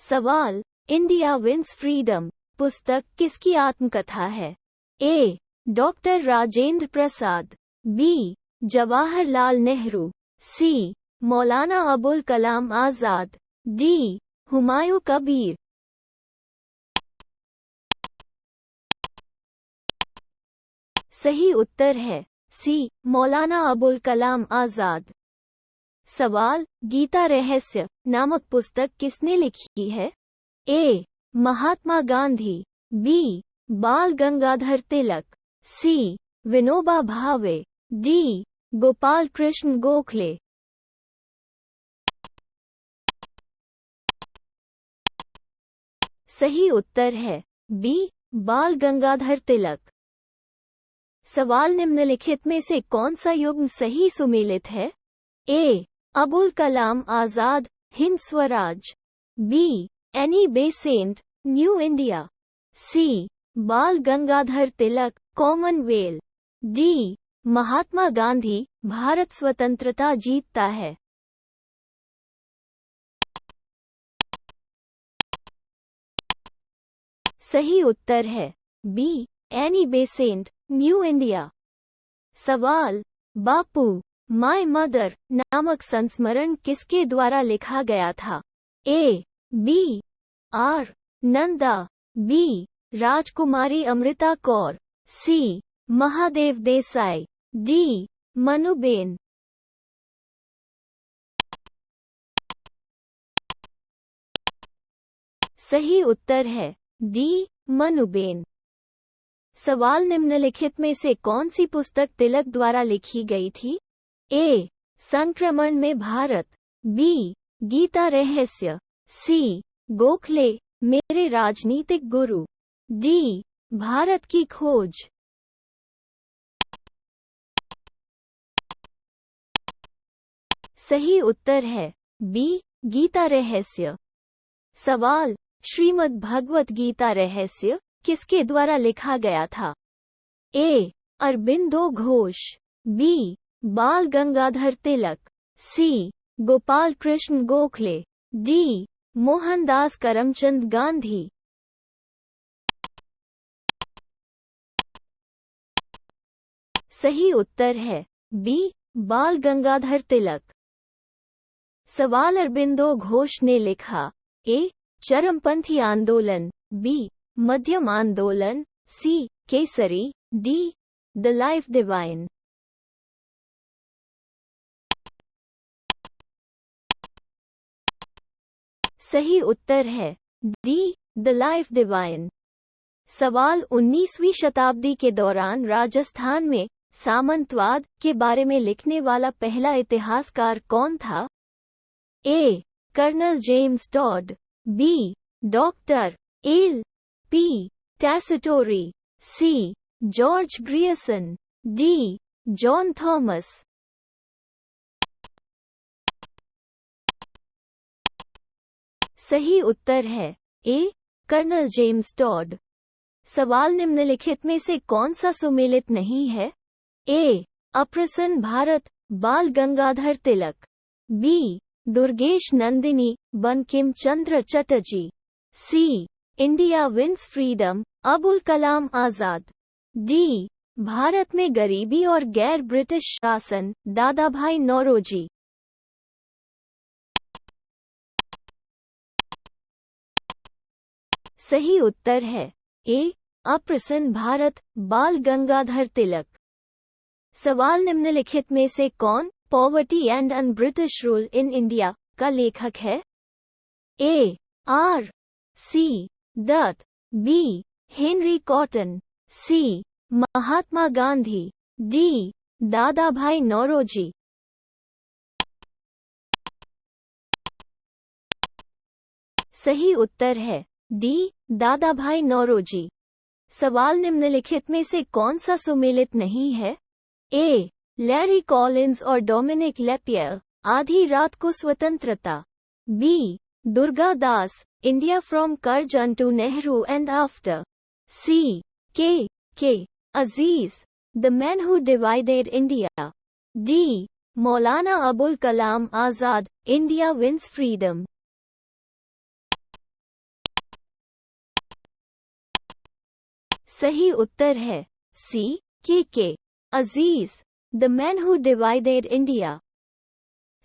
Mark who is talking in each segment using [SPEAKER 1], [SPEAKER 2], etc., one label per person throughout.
[SPEAKER 1] सवाल, India wins freedom पुस्तक किसकी आत्मकथा है? ए. डॉक्टर राजेंद्र प्रसाद, बी. जवाहरलाल नेहरू, सी. मौलाना अबुल कलाम आजाद, डी. हुमायूं कबीर। सही उत्तर है सी. मौलाना अबुल कलाम आजाद। सवाल, गीता रहस्य नामक पुस्तक किसने लिखी है? ए. महात्मा गांधी, बी. बाल गंगाधर तिलक, सी. विनोबा भावे, डी. गोपाल कृष्ण गोखले। सही उत्तर है बी. बाल गंगाधर तिलक। सवाल, निम्नलिखित में से कौन सा युग्म सही सुमेलित है? A. Abul Kalam Azad, Hind Swaraj, B. Annie Besant, New India, C. Bal Gangadhar Tilak, Commonwealth, D. Mahatma Gandhi, Bharat स्वतंत्रता जीतता है। सही उत्तर है B. Annie Besant, New India. सवाल, बापू माय मदर नामक संस्मरण किसके द्वारा लिखा गया था? ए. बी. आर. नंदा, बी. राजकुमारी अमृता कौर, सी. महादेव देसाई, डी. मनुबेन। सही उत्तर है डी. मनुबेन। सवाल, निम्नलिखित में से कौन सी पुस्तक तिलक द्वारा लिखी गई थी? ए. संक्रमण में भारत, बी. गीता रहस्य, सी. गोखले मेरे राजनीतिक गुरु, डी. भारत की खोज। सही उत्तर है बी. गीता रहस्य। सवाल, श्रीमद् भगवत गीता रहस्य किसके द्वारा लिखा गया था? ए. अरबिंदो घोष, बी. बाल गंगाधर तिलक, सी. गोपाल कृष्ण गोखले, डी. मोहनदास करमचंद गांधी। सही उत्तर है बी. बाल गंगाधर तिलक। सवाल, अरबिंदो घोष ने लिखा ए. चरमपंथी आंदोलन, बी. मध्यम आंदोलन, C. Kesari, D. The life divine. सही उत्तर है डी. The life divine. सवाल, 19वीं शताब्दी के दौरान राजस्थान में सामंतवाद के बारे में लिखने वाला पहला इतिहासकार कौन था? A. Colonel James Tod, B. Doctor L. P. Tessitori, C. George Grierson, D. John Thomas. सही उत्तर है ए. Colonel James Tod. सवाल, निम्नलिखित में से कौन सा सुमेलित नहीं है? ए. अप्रसन्न भारत, बाल गंगाधर तिलक, बी. दुर्गेश नंदिनी, बंकिम चंद्र चटर्जी, सी. India wins freedom, Abul Kalam Azad, D. Bharat में गरीबी और गैर ब्रिटिश शासन, दादाभाई नौरोजी। सही उत्तर है ए. अप्रसन्न भारत, बाल गंगाधर तिलक। सवाल, निम्नलिखित में से कौन poverty and un British rule in India का लेखक है? A. R. C. Dutt, B. Henry Cotton, C. Mahatma Gandhi, D. Dadabhai Naoroji. सही उत्तर है डी. दादाभाई नौरोजी। सवाल, निम्नलिखित में से कौन सा सुमेलित नहीं है? ए. लैरी कॉलिंस और डोमिनिक लेपियर, आधी रात को स्वतंत्रता, B. Durga Das, India from Curzon to Nehru and after, C. K. Aziz, the man who divided India, D. Maulana Abul Kalam Azad, India wins freedom. सही उत्तर है C K Aziz, the man who divided India.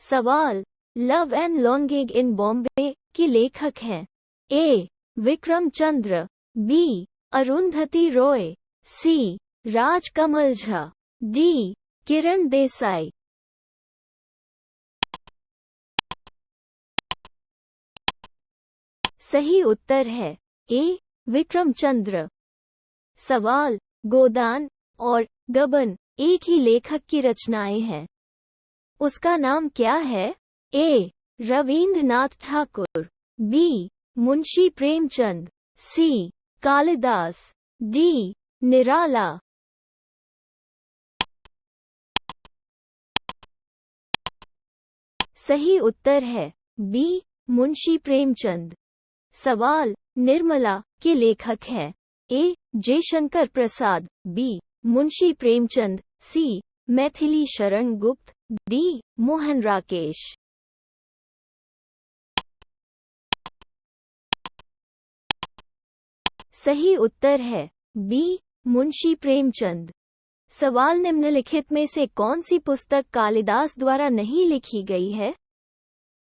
[SPEAKER 1] सवाल, love and longing in Bombay के लेखक हैं? A. Vikram Chandra, B. Arundhati Roy, C. Rajkamal Jha, D. Kiran Desai. सही उत्तर है ए. विक्रम चंद्र। सवाल, गोदान और गबन एक ही लेखक की रचनाएं हैं, उसका नाम क्या है? ए. रवींद्रनाथ ठाकुर, बी. मुंशी प्रेमचंद, सी. कालिदास, डी. निराला। सही उत्तर है बी. मुंशी प्रेमचंद। सवाल, निर्मला के लेखक हैं? ए. जयशंकर प्रसाद, बी. मुंशी प्रेमचंद, सी. मैथिली शरण गुप्त, डी. मोहन राकेश। सही उत्तर है बी. मुंशी प्रेमचंद। सवाल, निम्नलिखित में से कौन सी पुस्तक कालिदास द्वारा नहीं लिखी गई है?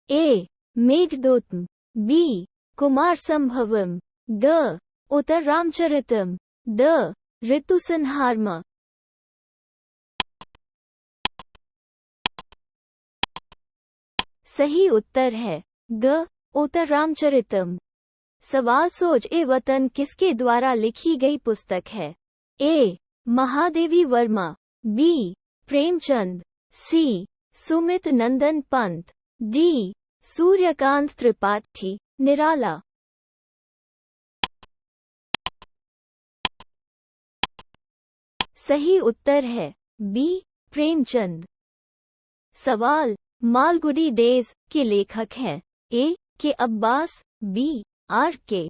[SPEAKER 1] A. Meghdootam, B. Kumarasambhavam, द. उत्तररामचरितम, द. ऋतुसंहारम। सही उत्तर है ग. उत्तररामचरितम। सवाल, सोज ए वतन किसके द्वारा लिखी गई पुस्तक है? ए. महादेवी वर्मा, बी. प्रेमचंद, सी. सुमित नंदन पंत, डी. सूर्यकांत त्रिपाठी, निराला। सही उत्तर है बी. प्रेमचंद। सवाल, मालगुडी डेज के लेखक हैं? ए. के अब्बास, बी. आर. के.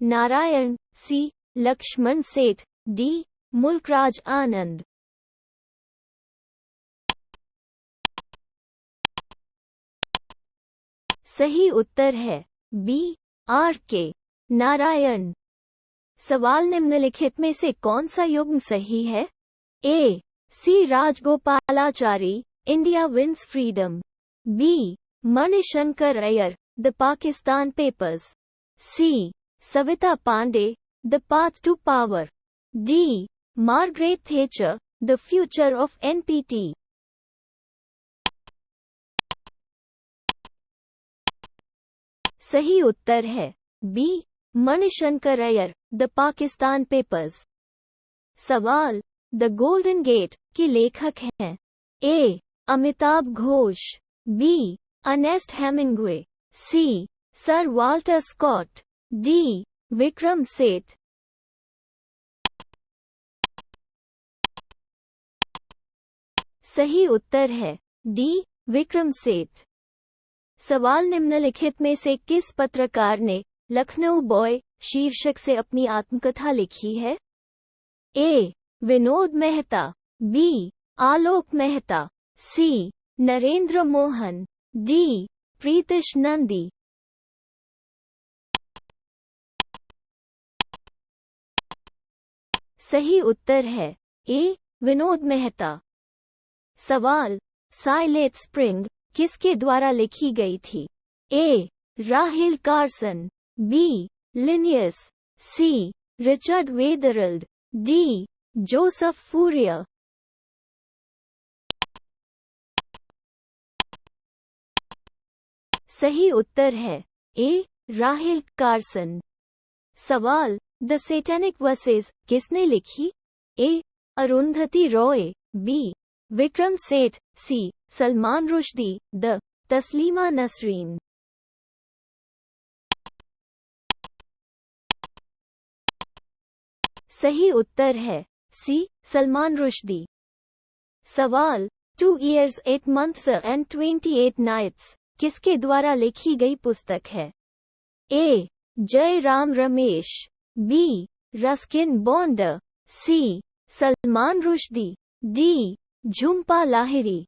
[SPEAKER 1] नारायण, सी. लक्ष्मण सेठ, डी. मुल्कराज आनंद। सही उत्तर है बी. आर. के. नारायण। सवाल, निम्नलिखित में से कौन सा युग्म सही है? A. C. Rajagopalachari, India wins freedom, B. Manishankar Aiyar, the Pakistan papers, C. Savita Pande, the path to power, D. Margaret Thatcher, the future of NPT. सही उत्तर है B. Manishankar Aiyar, the Pakistan papers. सवाल, द गोल्डन गेट के लेखक हैं? A. Amitav Ghosh, B. Ernest Hemingway, C. Sir Walter Scott, D. Vikram Seth. सही उत्तर है डी. विक्रम सेठ। सवाल, निम्नलिखित में से किस पत्रकार ने लखनऊ बॉय शीर्षक से अपनी आत्मकथा लिखी है? ए. विनोद मेहता, बी. आलोक मेहता, सी. नरेंद्र मोहन, डी. प्रीतिश नंदी। सही उत्तर है ए. विनोद मेहता। सवाल, साइलेट स्प्रिंग किसके द्वारा लिखी गई थी? ए. राहिल Carson, B. Linnaeus, C. Richard Wetherald, D. Joseph Fourier. सही उत्तर है ए. राहिल कार्सन। सवाल, द सैटेनिक वर्सेस किसने लिखी? A. Arundhati Roy, B. Vikram Seth, C. Salman Rushdie, द. तस्लीमा नसरीन। सही उत्तर है सी. सलमान रुश्दी। सवाल, 2 years 8 months and 28 nights किसके द्वारा लिखी गई पुस्तक है? ए. जयराम रमेश, बी. रस्किन बॉन्डर, सी. सलमान रुश्दी, डी. झुम्पा लाहिरी।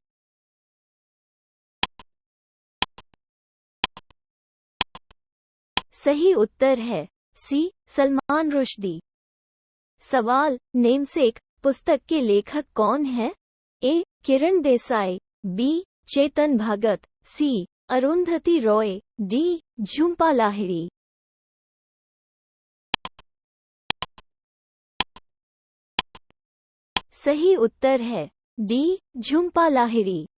[SPEAKER 1] सही उत्तर है सी. सलमान रुश्दी। सवाल, नेमसेक पुस्तक के लेखक कौन है? ए. किरण देसाई, बी. चेतन भगत, सी. अरुंधति रॉय, डी. झुंपा लाहिड़ी। सही उत्तर है डी. झुंपा लाहिड़ी।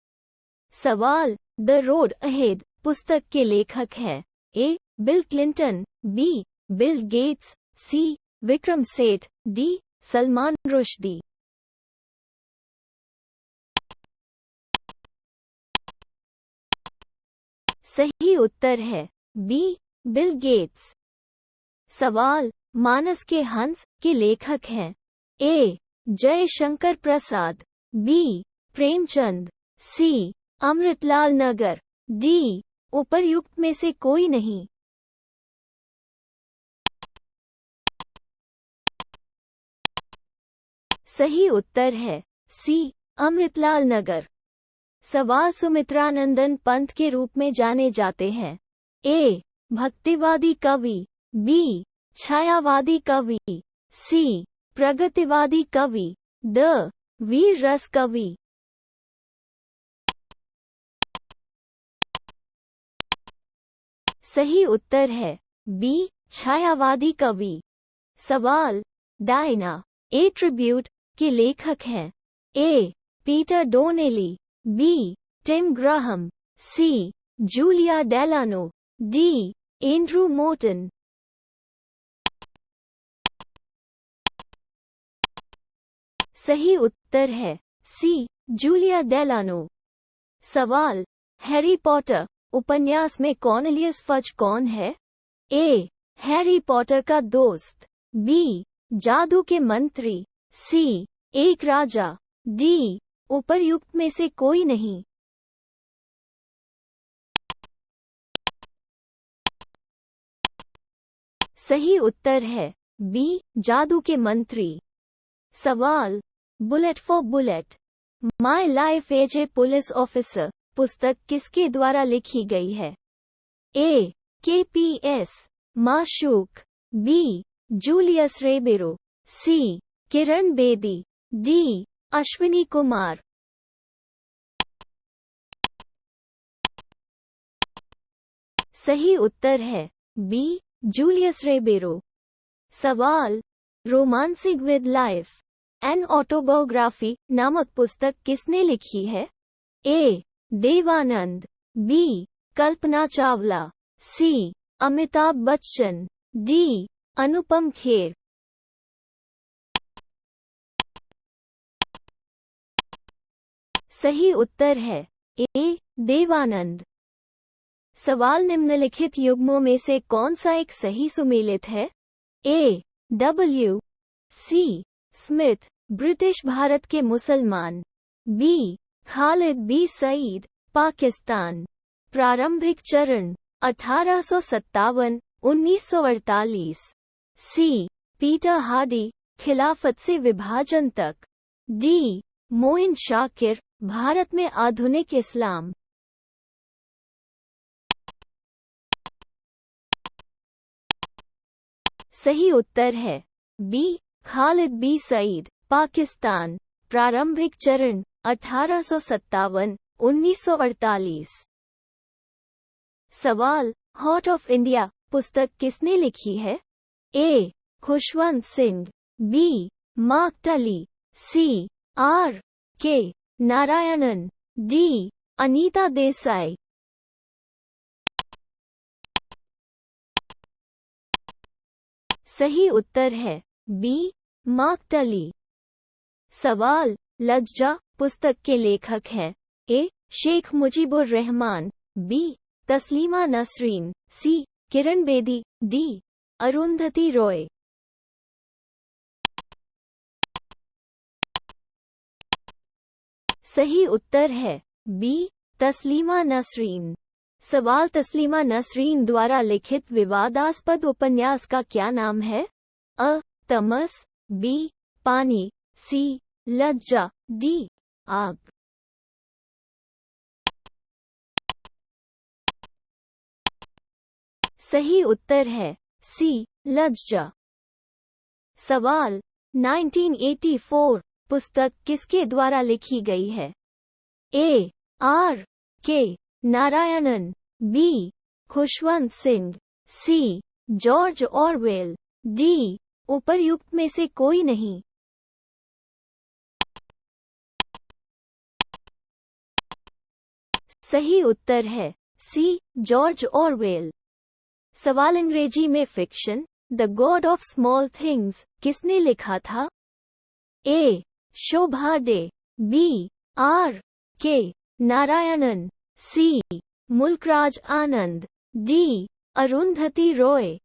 [SPEAKER 1] सवाल, द रोड अहेड पुस्तक के लेखक हैं? A. Bill Clinton, B. Bill Gates, C. Vikram Seth, D. Salman Rushdie. सही उत्तर है बी. Bill gets. सवाल, मानस के हंस के लेखक हैं? ए. जयशंकर प्रसाद, बी. प्रेमचंद, सी. अमृतलाल नगर, डी. उपर्युक्त में से कोई नहीं। सही उत्तर है सी. अमृतलाल नगर। सवाल, सुमित्रानंदन पंत के रूप में जाने जाते हैं? ए. भक्तिवादी कवि, बी. छायावादी कवि, सी. प्रगतिवादी कवि, द. वीर रस कवि। सही उत्तर है बी. छायावादी कवि। सवाल, डायना ए ट्रिब्यूट के लेखक हैं? A. Peter Donnelly, B. Tim Graham, C. Julia Delano, D. Andrew Morton. सही उत्तर है सी. Julia Delano. सवाल, हैरी पॉटर उपन्यास में कॉर्नेलियस फज कौन है? ए. हैरी पॉटर का दोस्त, बी. जादू के मंत्री, सी. एक राजा, डी. उपर्युक्त में से कोई नहीं। सही उत्तर है बी. जादू के मंत्री। सवाल, bullet for bullet my life as a police officer पुस्तक किसके द्वारा लिखी गई है? ए. KPS माशूक, B. Julius Ribeiro, C. Kiran Bedi, D. Ashwini Kumar. सही उत्तर है बी. जूलियस रेबेरो। सवाल, romancing with life an autobiography नामक पुस्तक किसने लिखी है? A. Dev Anand, B. Kalpana Chawla, C. Amitabh Bachchan, D. Anupam Kher. सही उत्तर है ए. देवानंद। सवाल, निम्नलिखित युग्मों में से कौन सा एक सही सुमेलित है? ए. W. C. Smith, British Bharat के मुसलमान, बी. खालिद बी सईद, पाकिस्तान, प्रारंभिक चरण 1857-1948, सी. पीटर हार्डी, खिलाफत से विभाजन तक, डी. मोइन शाकिर, भारत में आधुनिक इस्लाम। सही उत्तर है बी. खालिद बी सईद, पाकिस्तान, प्रारंभिक चरण 1857-1948। सवाल, हार्ट ऑफ इंडिया पुस्तक किसने लिखी है? ए. खुशवंत सिंह, बी. मार्क टली, सी. R. K. Narayanan, D. Anita Desai. सही उत्तर है बी. मार्क टली। सवाल, लज्जा पुस्तक के लेखक हैं? ए. शेख मुजीबुर रहमान, बी. तस्लीमा नसरीन, सी. किरण बेदी, डी. अरुंधति रॉय। सही उत्तर है बी. तस्लीमा नसरीन। सवाल, तस्लीमा नसरीन द्वारा लिखित विवादास्पद उपन्यास का क्या नाम है? अ. तमस, बी. पानी, सी. लज्जा, डी. आग। सही उत्तर है सी. लज्जा। सवाल, 1984 पुस्तक किसके द्वारा लिखी गई है? A. R. K. Narayanan, B. Khushwant Singh, C. George Orwell, D. उपर्युक्त में से कोई नहीं। सही उत्तर है सी. George Orwell. सवाल अंग्रेजी में fiction the God of small things किसने लिखा था? ए. शोभा day, B. Are. K. Narayanan, C. Mulk Raj Anand, D. Arundhati Roy.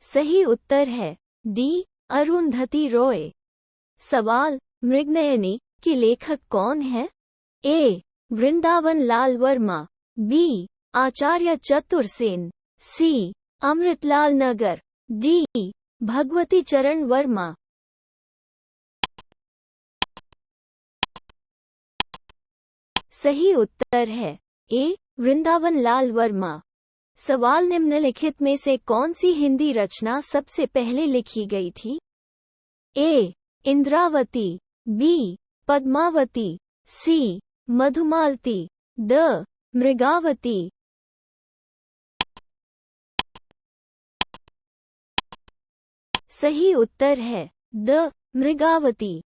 [SPEAKER 1] सही उत्तर है डी. अरुंधति रॉय। सवाल मृगनयनी की लेखक कौन है? ए. वृंदावन लाल वर्मा, बी. आचार्य चतुरसेन, सी. अमृतलाल नगर, डी. भगवती चरण वर्मा। सही उत्तर है ए. वृंदावन लाल वर्मा। सवाल निम्नलिखित में से कौन सी हिंदी रचना सबसे पहले लिखी गई थी? A. Indravati, B. Padmavati, C. Madhumalati, D. Mrigavati. सही उत्तर है द. मृगावती।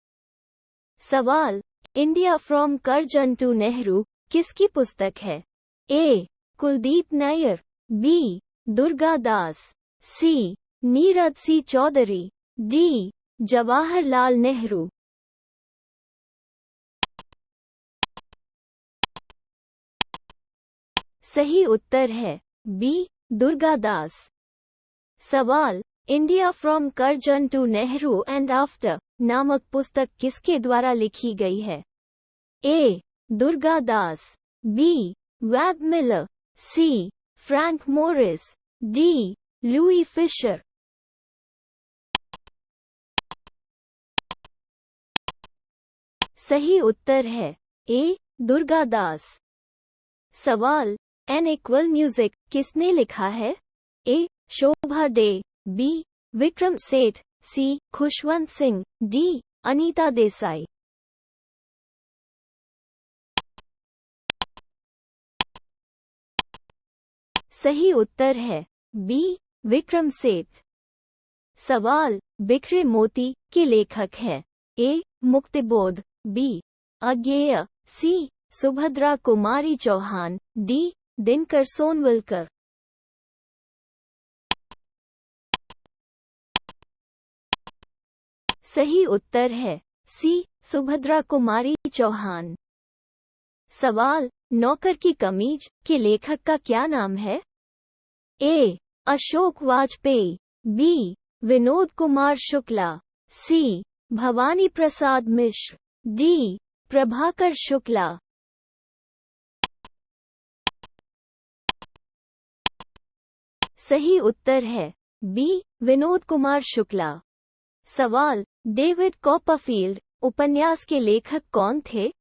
[SPEAKER 1] सवाल India from Curzon to Nehru किसकी पुस्तक है? A. Kuldip Nayar, B. Durga Das, C. Neeraj C Chaudhuri, D. Jawaharlal Nehru. सही उत्तर है बी. दुर्गा दास। सवाल India from Curzon to Nehru and after नामक पुस्तक किसके द्वारा लिखी गई है? A. Durga Das, B. Webb Miller, C. Frank Moraes, D. Louis Fischer. सही उत्तर है ए. दुर्गा दास। सवाल एन इक्वल म्यूजिक किसने लिखा है? ए. शोभा डे, बी. विक्रम सेठ, सी. खुशवंत सिंह, डी. अनीता देसाई। सही उत्तर है बी. विक्रम सेठ। सवाल बिखरे मोती के लेखक है? ए. मुक्तिबोध, बी. अज्ञेय, सी. सुभद्रा कुमारी चौहान, डी. दिनकर सोनवलकर। सही उत्तर है सी. सुभद्रा कुमारी चौहान। सवाल नौकर की कमीज के लेखक का क्या नाम है? ए. अशोक वाजपेयी, बी. विनोद कुमार शुक्ला, सी. भवानी प्रसाद मिश्र, डी. प्रभाकर शुक्ला। सही उत्तर है बी. विनोद कुमार शुक्ला। सवाल डेविड कॉपरफील्ड उपन्यास के लेखक कौन थे?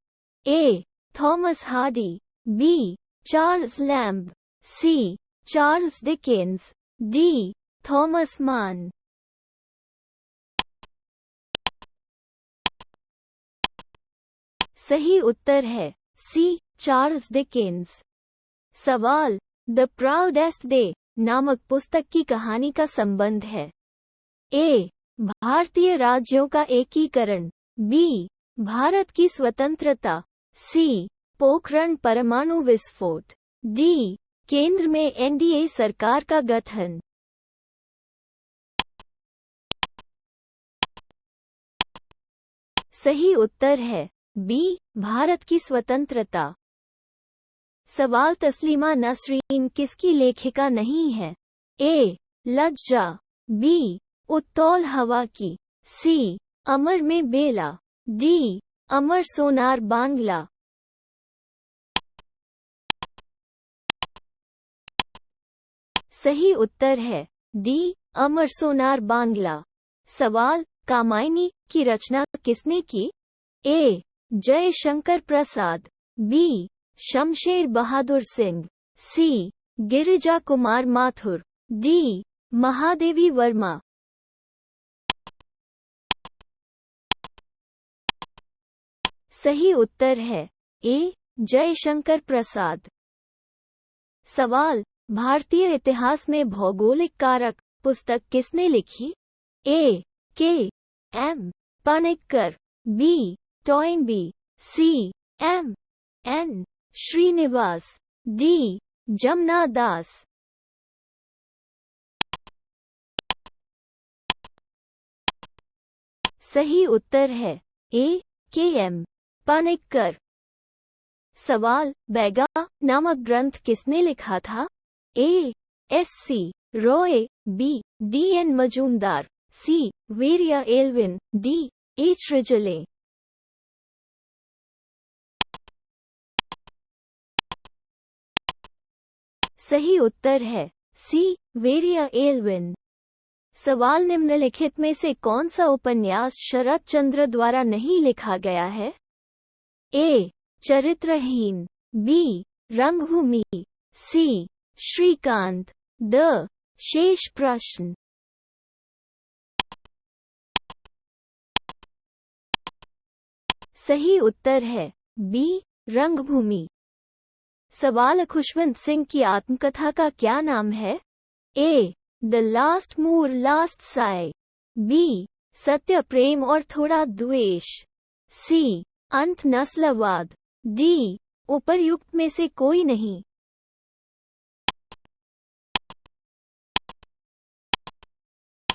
[SPEAKER 1] A. Thomas Hardy, B. Charles Lamb, C. Charles Dickens, D. Thomas Mann. सही उत्तर है सी. Charles Dickens. सवाल द प्राउडेस्ट डे नामक पुस्तक की कहानी का संबंध है? ए. भारतीय राज्यों का एकीकरण, बी. भारत की स्वतंत्रता, सी. पोखरण परमाणु विस्फोट, डी. केंद्र में एनडीए सरकार का गठन। सही उत्तर है बी. भारत की स्वतंत्रता। सवाल तस्लीमा नसरीन किसकी लेखिका नहीं है? ए. लज्जा, बी. उत्तौल हवा की, सी. अमर में बेला, डी. अमर सोनार बांग्ला। सही उत्तर है डी. अमर सोनार बांग्ला। सवाल कामायनी की रचना किसने की? ए. जयशंकर प्रसाद, बी. शमशेर बहादुर सिंह, सी. गिरिजा कुमार माथुर। डी. महादेवी वर्मा। सही उत्तर है ए. जयशंकर प्रसाद। सवाल, भारतीय इतिहास में भौगोलिक कारक पुस्तक किसने लिखी? A. K. M. Panikkar. B. Toynbee. C. M. N. Srinivas. D. Jamna Das. सही उत्तर है ए. के. एम. पानिक्कर। सवाल, बैगा नामक ग्रंथ किसने लिखा था? A. S. C. Roy. B. D. N. Majumdar. C. Verrier Elwin. D. H. Risley. सही उत्तर है सी. Verrier Alvin. सवाल, निम्नलिखित में से कौन सा उपन्यास शरत चंद्र द्वारा नहीं लिखा गया है? ए. चरित्रहीन। बी. रंगभूमि। सी. श्रीकांत। द. शेष प्रश्न। सही उत्तर है बी. रंगभूमि। सवाल, खुशवंत सिंह की आत्मकथा का क्या नाम है? A. The last Moor last sigh. B. सत्य प्रेम और थोड़ा द्वेष। सी. अंत नस्लवाद। डी. उपर्युक्त में से कोई नहीं।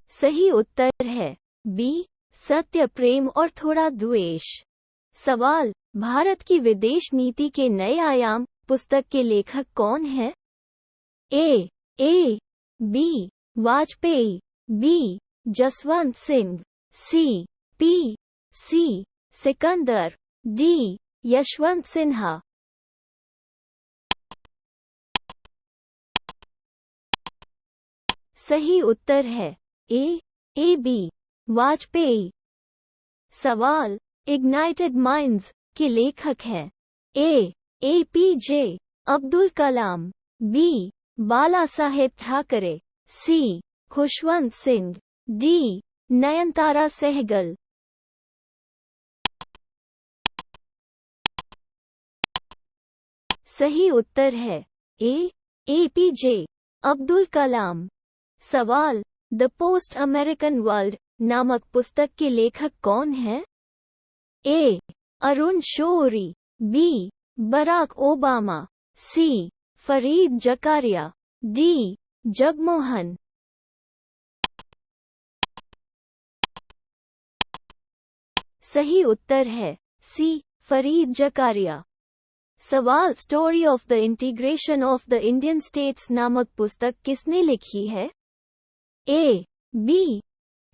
[SPEAKER 1] सही उत्तर है बी. सत्य प्रेम और थोड़ा द्वेष। सवाल, भारत की विदेश नीति के नए आयाम पुस्तक के लेखक कौन है? A. B. Vajpayee. B. Jaswant Singh. C. P. C. Sikandar. D. Yashwant Sinha. सही उत्तर है ए. बी. वाजपेयी। सवाल, इग्नाइटेड माइंड्स के लेखक हैं? ए. APJ अब्दुल कलाम। बी. बाला साहेब ठाकरे। सी. खुशवंत सिंह। डी. नयनतारा सहगल। सही उत्तर है ए. APJ अब्दुल कलाम। सवाल, द पोस्ट अमेरिकन वर्ल्ड नामक पुस्तक के लेखक कौन है? A. Arun Shourie. B. Barack Obama. C. Fareed Zakaria. D. Jagmohan. सही उत्तर है सी. फरीद जकारिया। सवाल, story of the integration of the Indian states नामक पुस्तक किसने लिखी है? A. B.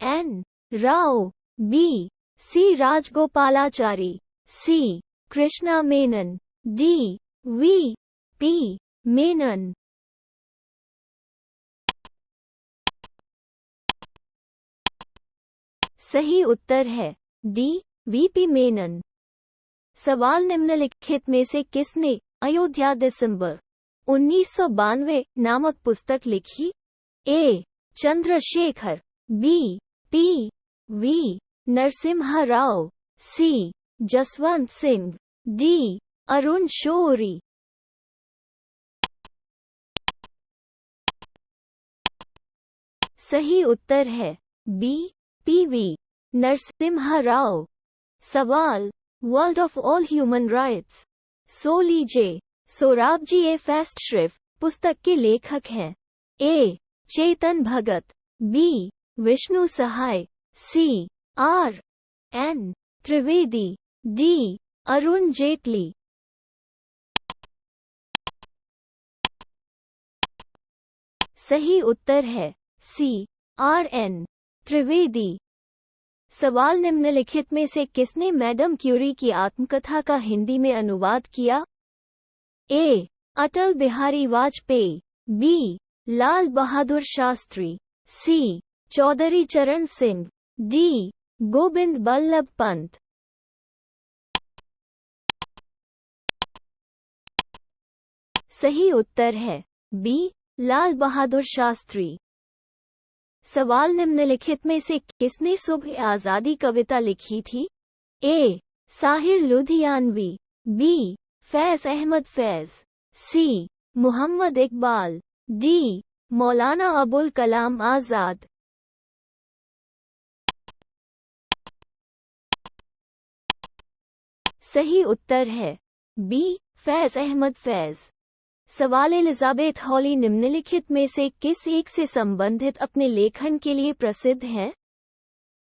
[SPEAKER 1] N. Rao. B. C. Rajagopalachari. C. Krishna Menon. D. V. P. Menon. सही उत्तर है डी. वी. मेनन। सवाल, निम्नलिखित में से किसने अयोध्या दिसंबर 1992 नामक पुस्तक लिखी? A. Chandrashekhar. B. P. V. Narasimha Rao. C. Jaswant Singh. D. Arun Shourie. सही उत्तर है बी. पी.वी. नरसिम्हा राव। सवाल, world of all human rights Soli J Sorabjee a festschrift पुस्तक के लेखक हैं? A. Chetan Bhagat. B. Vishnu Sahay. C. R. N. Trivedi. D. Arun Jaitley. सही उत्तर है सी. आर. एन. त्रिवेदी। सवाल, निम्नलिखित में से किसने मैडम क्यूरी की आत्मकथा का हिंदी में अनुवाद किया? ए. अटल बिहारी वाजपेयी। बी. लाल बहादुर शास्त्री। सी. चौधरी चरण सिंह। डी. गोविंद बल्लभ पंत। सही उत्तर है बी लाल बहादुर शास्त्री। सवाल निम्नलिखित में से किसने सुबह आजादी कविता लिखी थी? ए साहिर लुधियानवी, बी फैज अहमद फैज, सी मोहम्मद इकबाल, डी मौलाना अबुल कलाम आजाद। सही उत्तर है बी फैज अहमद फैज। सवाल एलिजाबेथ हॉली निम्नलिखित में से किस एक से संबंधित अपने लेखन के लिए प्रसिद्ध है?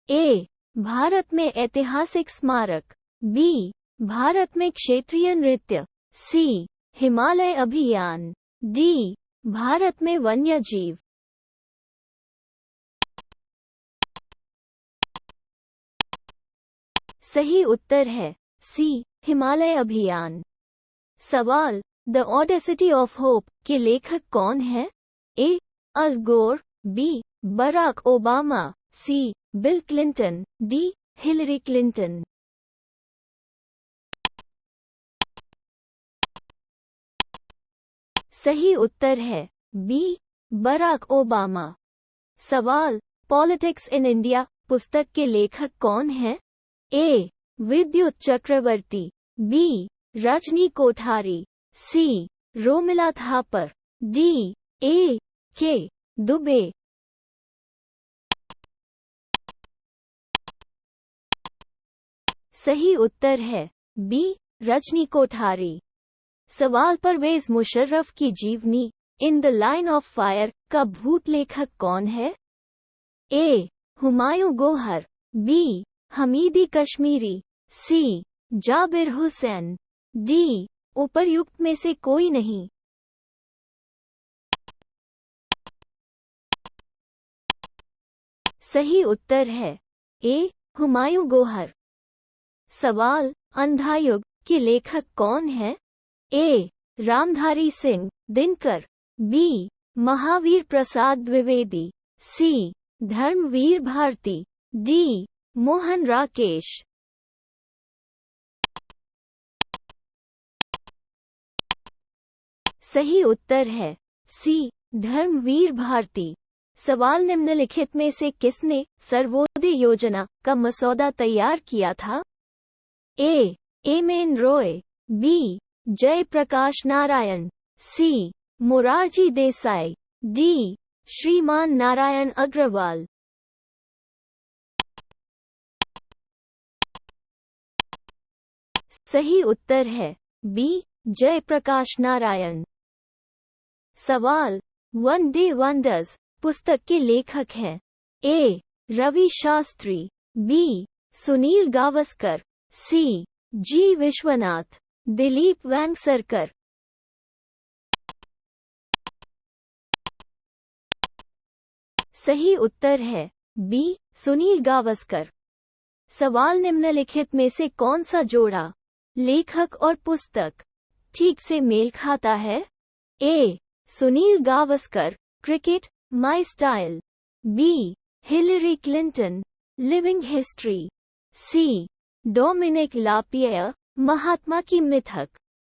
[SPEAKER 1] ए भारत में ऐतिहासिक स्मारक, बी भारत में क्षेत्रीय नृत्य, सी हिमालय अभियान, डी भारत में वन्य जीव। सही उत्तर है सी हिमालय अभियान। सवाल द ऑडेसिटी ऑफ होप के लेखक कौन है? A Al Gore, B Barack Obama, C Bill Clinton, D Hillary Clinton. सही उत्तर है बी बराक ओबामा। सवाल पॉलिटिक्स इन इंडिया पुस्तक के लेखक कौन है? A Vidyut Chakravarty, B Rajni Kothari, C Romila Thapar, D A K Dubey. सही उत्तर है बी रजनी कोठारी। सवाल परवेज मुशर्रफ की जीवनी in the line of fire का भूत लेखक कौन है? ए हुमायूं गोहर, बी हमीदी कश्मीरी, सी जाबिर हुसैन, डी उपर्युक्त में से कोई नहीं। सही उत्तर है ए हुमायूं गोहर। सवाल अंधायुग के लेखक कौन है? ए रामधारी सिंह दिनकर, बी महावीर प्रसाद द्विवेदी, सी धर्मवीर भारती, डी मोहन राकेश। सही उत्तर है सी धर्मवीर भारती। सवाल निम्नलिखित में से किसने सर्वोदय योजना का मसौदा तैयार किया था? ए एम.एन. रॉय, बी जयप्रकाश नारायण, सी मोरारजी देसाई, डी श्रीमान नारायण अग्रवाल। सही उत्तर है बी जयप्रकाश नारायण। सवाल वन डे वंडर्स पुस्तक के लेखक हैं? ए रवि शास्त्री, बी सुनील गावस्कर, सी जी विश्वनाथ, दिलीप वेंगसरकर। सही उत्तर है बी सुनील गावस्कर। सवाल निम्नलिखित में से कौन सा जोड़ा लेखक और पुस्तक ठीक से मेल खाता है? A Sunil Gavaskar cricket my style, B Hillary Clinton living history, C Dominique Lapierre Mahatma की मिथक,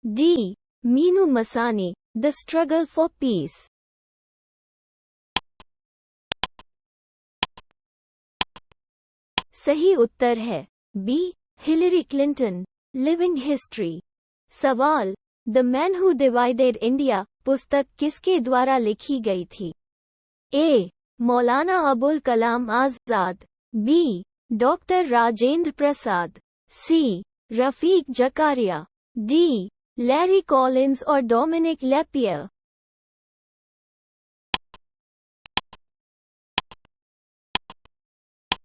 [SPEAKER 1] D Minoo Masani the struggle for peace. सही उत्तर है B Hillary Clinton living history. सवाल the man who divided India पुस्तक किसके द्वारा लिखी गई थी? A Maulana Abul Kalam Azad, B doctor Rajendra Prasad, C Rafiq Zakaria, D Larry Collins और डोमिनिक लैपियर।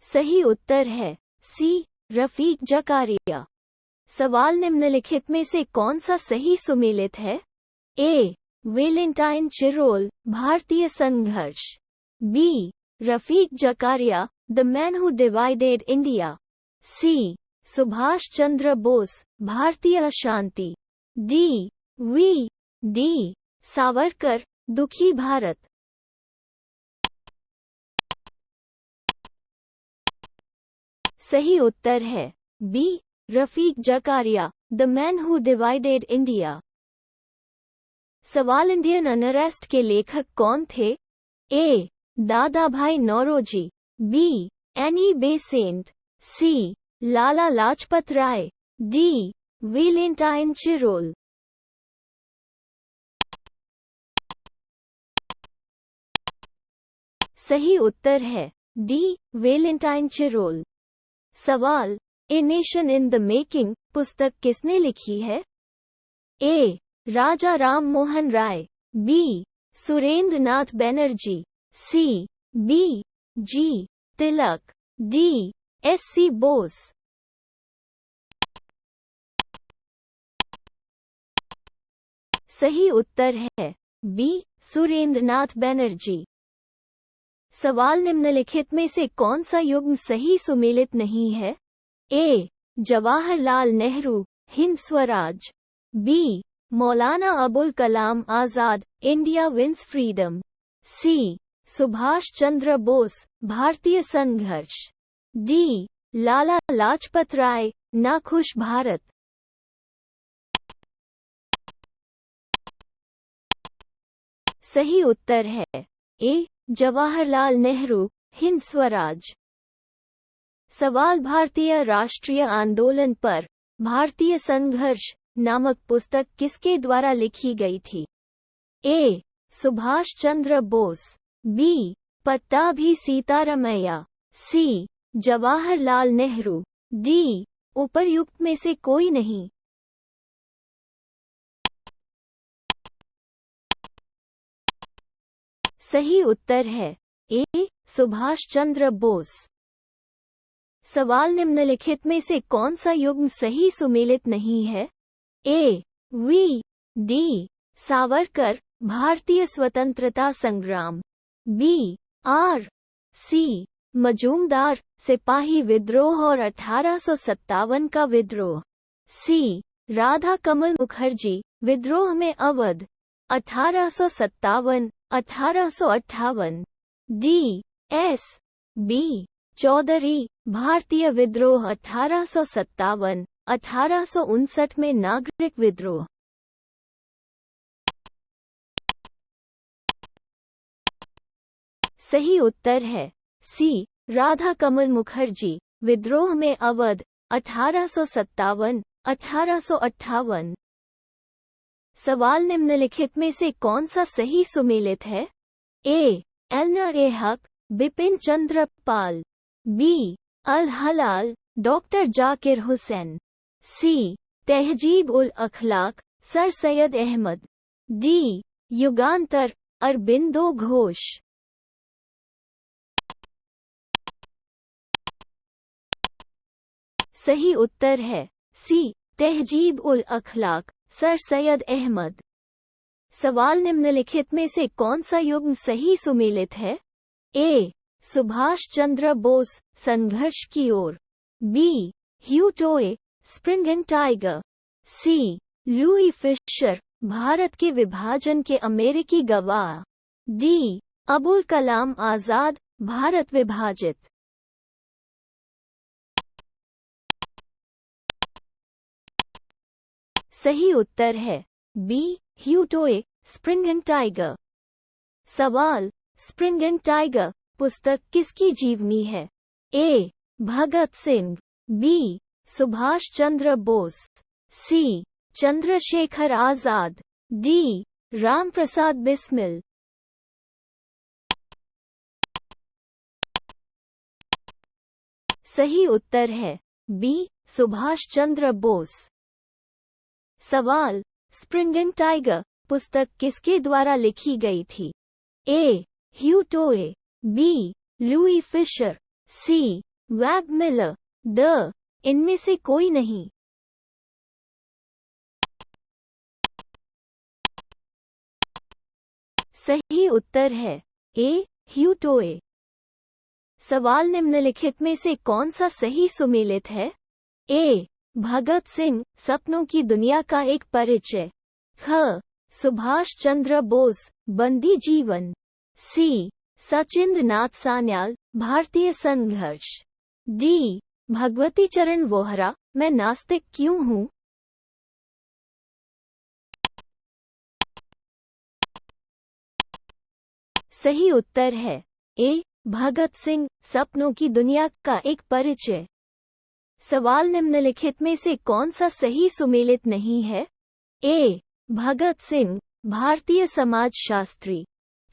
[SPEAKER 1] सही उत्तर है सी रफीक जकारिया। सवाल निम्नलिखित में से कौन सा सही सुमेलित है? ए वेलेंटाइन चिरोल भारतीय संघर्ष, B Rafiq Zakaria the man who divided India, C Subhash Chandra Bose भारतीय अशांति, डी सावरकर दुखी भारत। सही उत्तर है B Rafiq Zakaria the man who divided India. सवाल इंडियन अनरेस्ट के लेखक कौन थे? A. Dadabhai Naoroji, B. Annie Besant, C. Lala Lajpat Rai, D. Valentine Chirol. सही उत्तर है डी. Valentine Chirol. सवाल, a nation in the making पुस्तक किसने लिखी है? ए. राजा राम मोहन राय, बी. सुरेंद्र नाथ बनर्जी, सी. बी. जी. तिलक, डी. एस.सी. बोस। सही उत्तर है बी. सुरेंद्र नाथ बनर्जी। सवाल निम्नलिखित में से कौन सा युग्म सही सुमेलित नहीं है? ए. जवाहरलाल नेहरू, हिंद स्वराज, बी. मौलाना Abul Kalam Azad, India wins freedom, सी. सुभाष चंद्र बोस, भारतीय संघर्ष, डी. लाला लाजपत राय, नाखुश भारत। सही उत्तर है ए. जवाहरलाल नेहरू, हिंद स्वराज। सवाल, भारतीय राष्ट्रीय आंदोलन पर भारतीय संघर्ष नामक पुस्तक किसके द्वारा लिखी गई थी? ए. सुभाष चंद्र बोस, बी. पट्टाभी सीतारामैया, सी. जवाहरलाल नेहरू, डी. उपर्युक्त में से कोई नहीं। सही उत्तर है ए. सुभाष चंद्र बोस। सवाल, निम्नलिखित में से कौन सा युग्म सही सुमेलित नहीं है? ए. वी. डी. सावरकर, भारतीय स्वतंत्रता संग्राम, बी. आर. सी. मजूमदार, सिपाही विद्रोह और 1857 का विद्रोह, सी. राधा कमल मुखर्जी, विद्रोह में Awadh, 1857 1858, D. S. B. Chaudhuri, भारतीय विद्रोह 1857 1859 में नागरिक विद्रोह। सही उत्तर है सी. राधा कमल मुखर्जी, विद्रोह में अवध, 1857 1858। सवाल, निम्नलिखित में से कौन सा सही सुमेलित है? ए. एलनर ए हक, बिपिन चंद्र पाल, बी. अल हलाल, डॉक्टर जाकिर हुसैन, सी. तहजीब उल अखलाक, सर सैयद अहमद, डी. युगांतर, अरबिंदो घोष। सही उत्तर है सी. तहजीब उल अखलाक, सर सैयद अहमद। सवाल, निम्नलिखित में से कौन सा युग्म सही सुमेलित है? ए. सुभाष चंद्र बोस, संघर्ष की ओर, बी. ह्यू टोए, स्प्रिंगन टाइगर, सी. लुई फिशर, भारत के विभाजन के अमेरिकी गवाह, डी. अबुल कलाम आजाद, भारत विभाजित। सही उत्तर है बी. ह्यू टोए, स्प्रिंगन टाइगर। सवाल, स्प्रिंगन टाइगर पुस्तक किसकी जीवनी है? ए. भगत सिंह, बी. सुभाष चंद्र बोस, सी. चंद्रशेखर आजाद, डी. राम प्रसाद बिस्मिल। सही उत्तर है बी. सुभाष चंद्र बोस। सवाल, स्प्रिंगन टाइगर पुस्तक किसके द्वारा लिखी गई थी? A. Hugh Toye, B. Louis Fischer, C. Webb Miller, D. इनमें से कोई नहीं। सही उत्तर है ए. ह्यू टोए। सवाल, निम्नलिखित में से कौन सा सही सुमेलित है? ए. भगत सिंह, सपनों की दुनिया का एक परिचय, ख. सुभाष चंद्र बोस, बंदी जीवन, सी. सचिंद्र नाथ सान्याल, भारतीय संघर्ष, डी. भगवती चरण वोहरा, मैं नास्तिक क्यों हूँ। सही उत्तर है ए भगत सिंह, सपनों की दुनिया का एक परिचय। सवाल निम्नलिखित में से कौन सा सही सुमेलित नहीं है? ए भगत सिंह, भारतीय समाजशास्त्री।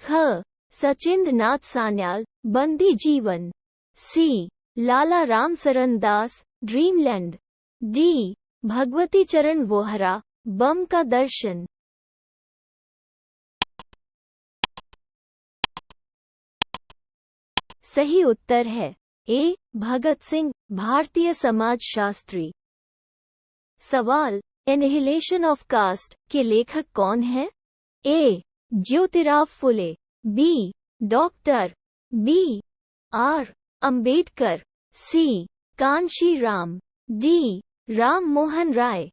[SPEAKER 1] ख सचिंद्र नाथ सान्याल, बंदी जीवन। सी लाला रामसरन दास, ड्रीमलैंड। डी भगवती चरण वोहरा, बम का दर्शन। सही उत्तर है ए भगत सिंह, भारतीय समाजशास्त्री। सवाल एनिहिलेशन ऑफ कास्ट के लेखक कौन है? A Jyotirao Phule, B doctor B R Ambedkar, C Kanshi Ram, D Ram Mohan Roy.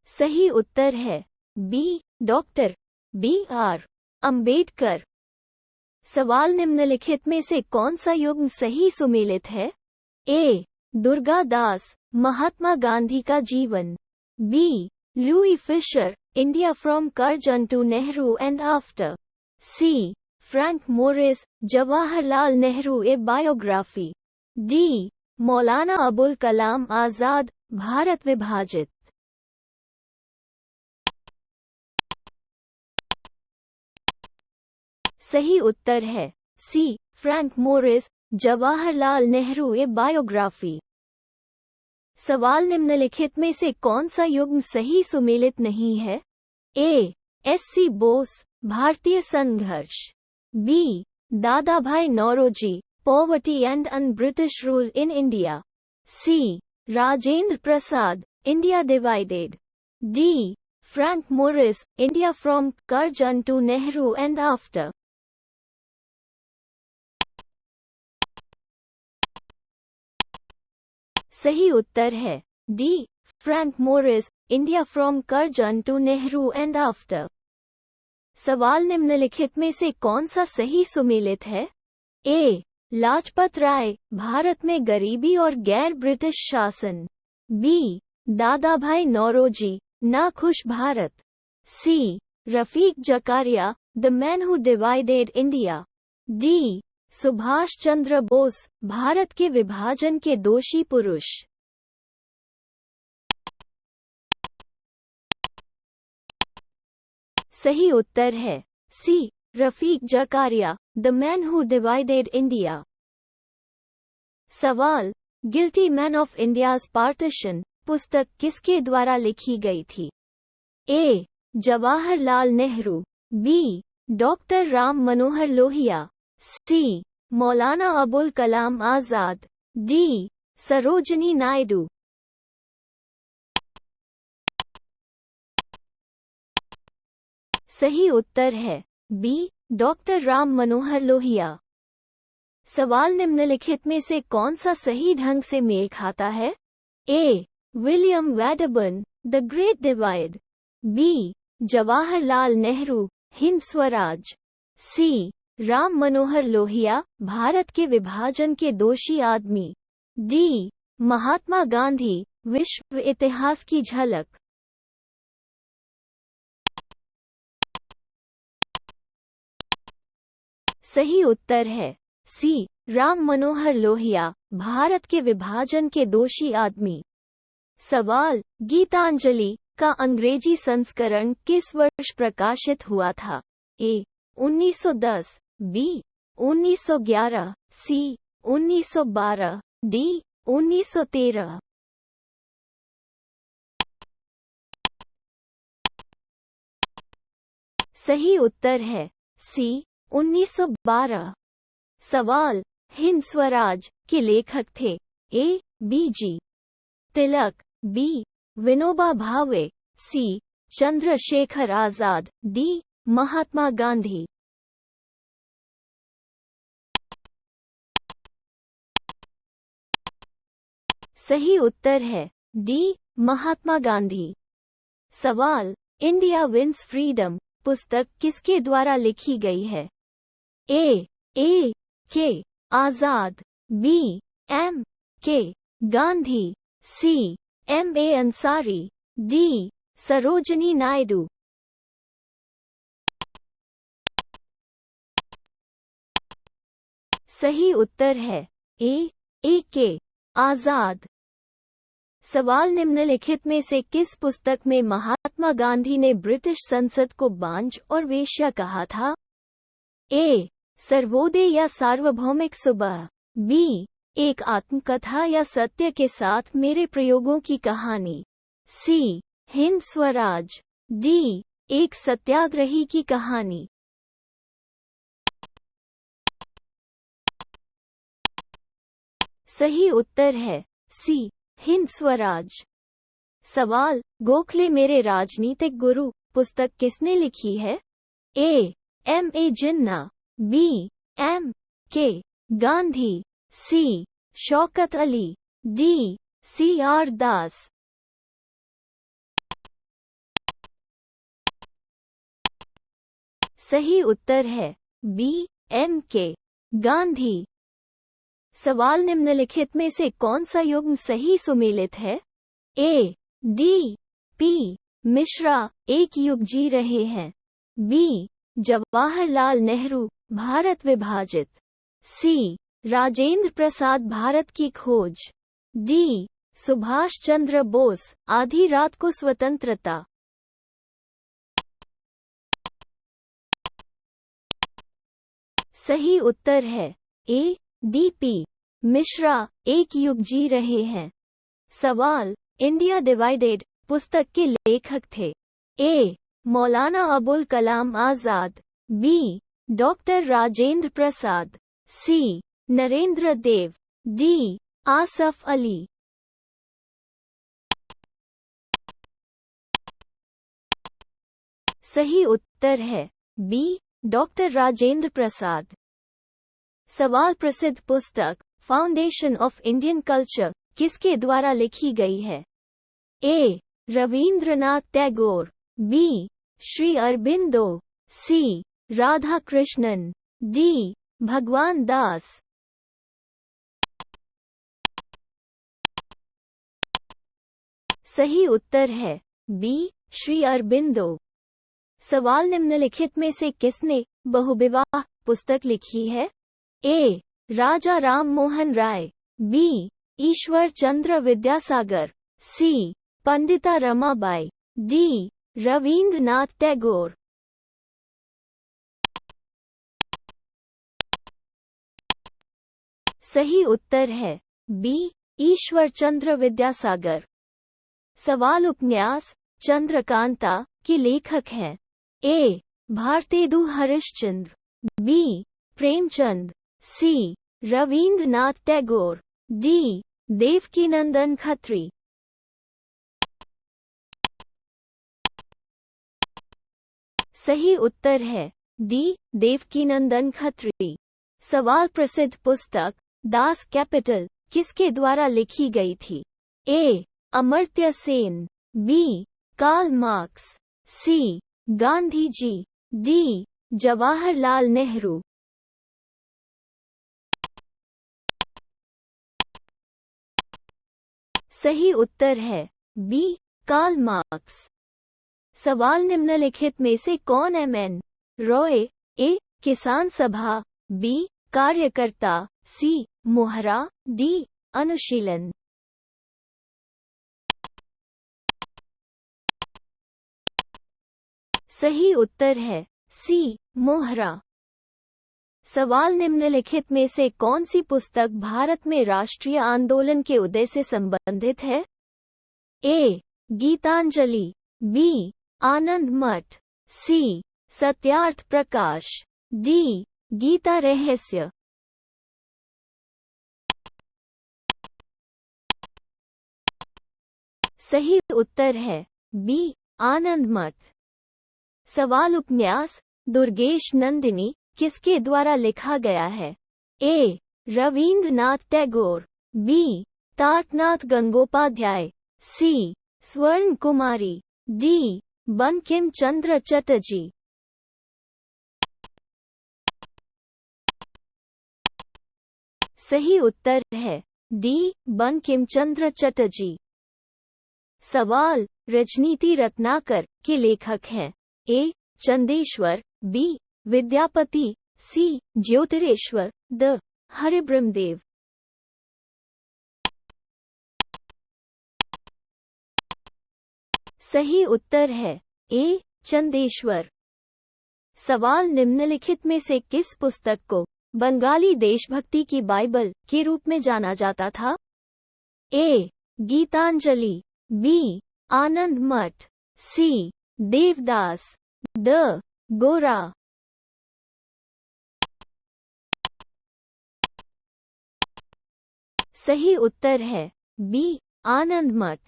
[SPEAKER 1] सही उत्तर है B doctor B R Ambedkar. सवाल निम्नलिखित में से कौन सा युग्म सही सुमेलित है? ए दुर्गा दास, महात्मा गांधी का जीवन। B Louis Fischer, India from Curzon to Nehru and after. C Frank Moraes, Jawaharlal Nehru a biography. D Maulana Abul Kalam Azad, भारत विभाजित। सही उत्तर है C Frank Moraes, Jawaharlal Nehru a biography. सवाल निम्नलिखित में से कौन सा युग्म सही सुमेलित नहीं है? ए एससी बोस, भारतीय संघर्ष। B Dadabhai Naoroji, poverty and un British rule in India. C Rajendra Prasad, India divided. D Frank Morris, India from Curzon to Nehru and after. सही उत्तर है D Frank Morris, India from Curzon to Nehru and after. सवाल निम्नलिखित में से कौन सा सही सुमेलित है? ए लाजपत राय, भारत में गरीबी और गैर ब्रिटिश शासन। बी दादा भाई नौरोजी, नाखुश भारत। C Rafiq Zakaria, the man who divided India. D Subhash Chandra Bose, भारत के विभाजन के दोषी पुरुष। सही उत्तर है C Rafiq Zakaria, the man who divided India. सवाल guilty man of India's partition पुस्तक किसके द्वारा लिखी गई थी? A Jawaharlal Nehru. B doctor Ram Manohar Lohia. C Maulana Abul Kalam Azad. D Sarojini Naidu. सही उत्तर है बी डॉक्टर राम मनोहर लोहिया। सवाल निम्नलिखित में से कौन सा सही ढंग से मेल खाता है? A William Wedderburn, the great divide. B Jawaharlal Nehru, Hind Swaraj. C Ram Manohar Lohia, भारत के विभाजन के दोषी आदमी। डी महात्मा गांधी, विश्व इतिहास की झलक। सही उत्तर है सी राम मनोहर लोहिया, भारत के विभाजन के दोषी आदमी। सवाल गीतांजलि का अंग्रेजी संस्करण किस वर्ष प्रकाशित हुआ था? ए 1910। बी 1911। सी 1912। डी 1913। सही उत्तर है सी 1912। सवाल हिंद स्वराज के लेखक थे? A B G Tilak. B Vinoba Bhave. C Chandrashekhar Azad. D Mahatma Gandhi. सही उत्तर है डी महात्मा गांधी। सवाल इंडिया विंस फ्रीडम पुस्तक किसके द्वारा लिखी गई है? ए के आजाद। B M K Gandhi. C M A Ansari. D Sarojini Naidu. सही उत्तर है ए के आजाद। सवाल निम्नलिखित में से किस पुस्तक में महात्मा गांधी ने ब्रिटिश संसद को बांझ और वेश्या कहा था? ए सर्वोदय या सार्वभौमिक सुबह, बी एक आत्मकथा या सत्य के साथ मेरे प्रयोगों की कहानी, सी हिंद स्वराज, डी एक सत्याग्रही की कहानी। सही उत्तर है सी हिंद स्वराज। सवाल गोखले मेरे राजनीतिक गुरु पुस्तक किसने लिखी है? ए जिन्ना, बी के गांधी, सी शौकत अली, डी CR दास। सही उत्तर है बी के गांधी। सवाल निम्नलिखित में से कौन सा युग्म सही सुमेलित है? ए पी मिश्रा एक युग जी रहे हैं, बी जवाहरलाल नेहरू भारत विभाजित, सी राजेंद्र प्रसाद भारत की खोज, डी सुभाष चंद्र बोस आधी रात को स्वतंत्रता। सही उत्तर है ए पी मिश्रा एक युग जी रहे हैं। सवाल इंडिया डिवाइडेड पुस्तक के लेखक थे? ए मौलाना अबुल कलाम आजाद, बी डॉक्टर राजेंद्र प्रसाद, सी नरेंद्र देव, डी आसफ अली। सही उत्तर है बी डॉक्टर राजेंद्र प्रसाद। सवाल प्रसिद्ध पुस्तक फाउंडेशन ऑफ इंडियन कल्चर किसके द्वारा लिखी गई है? ए रवींद्रनाथ टैगोर, बी श्री अरबिंदो, सी राधा कृष्णन, डी भगवान दास। सही उत्तर है बी श्री अरबिंदो। सवाल निम्नलिखित में से किसने बहुविवाह पुस्तक लिखी है? ए राजा राम मोहन राय, बी ईश्वर चंद्र विद्यासागर, सी पंडिता रमाबाई, डी रवींद्रनाथ टैगोर। सही उत्तर है बी ईश्वर चंद्र विद्यासागर। सवाल उपन्यास चंद्रकांता के लेखक हैं? ए भारतेदु हरिश्चंद्र, बी प्रेमचंद, सी रवींद्रनाथ टैगोर, डी देवकीनंदन खत्री। सही उत्तर है डी देवकीनंदन खत्री। सवाल प्रसिद्ध पुस्तक दास कैपिटल किसके द्वारा लिखी गई थी? A Amartya Sen, B Karl Marx, C Gandhi ji, D Jawaharlal Nehru. सही उत्तर है बी कार्ल मार्क्स। सवाल निम्नलिखित में से कौन MN रॉय? ए किसान सभा, बी कार्यकर्ता, सी मोहरा, डी अनुशीलन। सही उत्तर है सी मोहरा। सवाल निम्नलिखित में से कौन सी पुस्तक भारत में राष्ट्रीय आंदोलन के उदय से संबंधित है? ए गीतांजलि, बी आनंद मठ, सी सत्यार्थ प्रकाश, डी गीता रहस्य। सही उत्तर है बी आनंद मठ। सवाल उपन्यास दुर्गेश नंदिनी किसके द्वारा लिखा गया है? ए रवींद्रनाथ टैगोर, बी तारकनाथ गंगोपाध्याय, सी स्वर्ण कुमारी, डी बंकिम चंद्र चटर्जी। सही उत्तर है डी बंकिम चंद्र चटर्जी। सवाल राजनीति रत्नाकर के लेखक हैं? A. Chandeshwar, B. Vidyapati, C. Jyotireshwar, D. Haribrahmadev. सही उत्तर है ए. चंदेश्वर। सवाल निम्नलिखित में से किस पुस्तक को बंगाली देशभक्ति की बाइबल के रूप में जाना जाता था? ए. गीतांजलि, बी. आनंद मठ, सी. देवदास, द. गोरा। सही उत्तर है बी. आनंद मठ।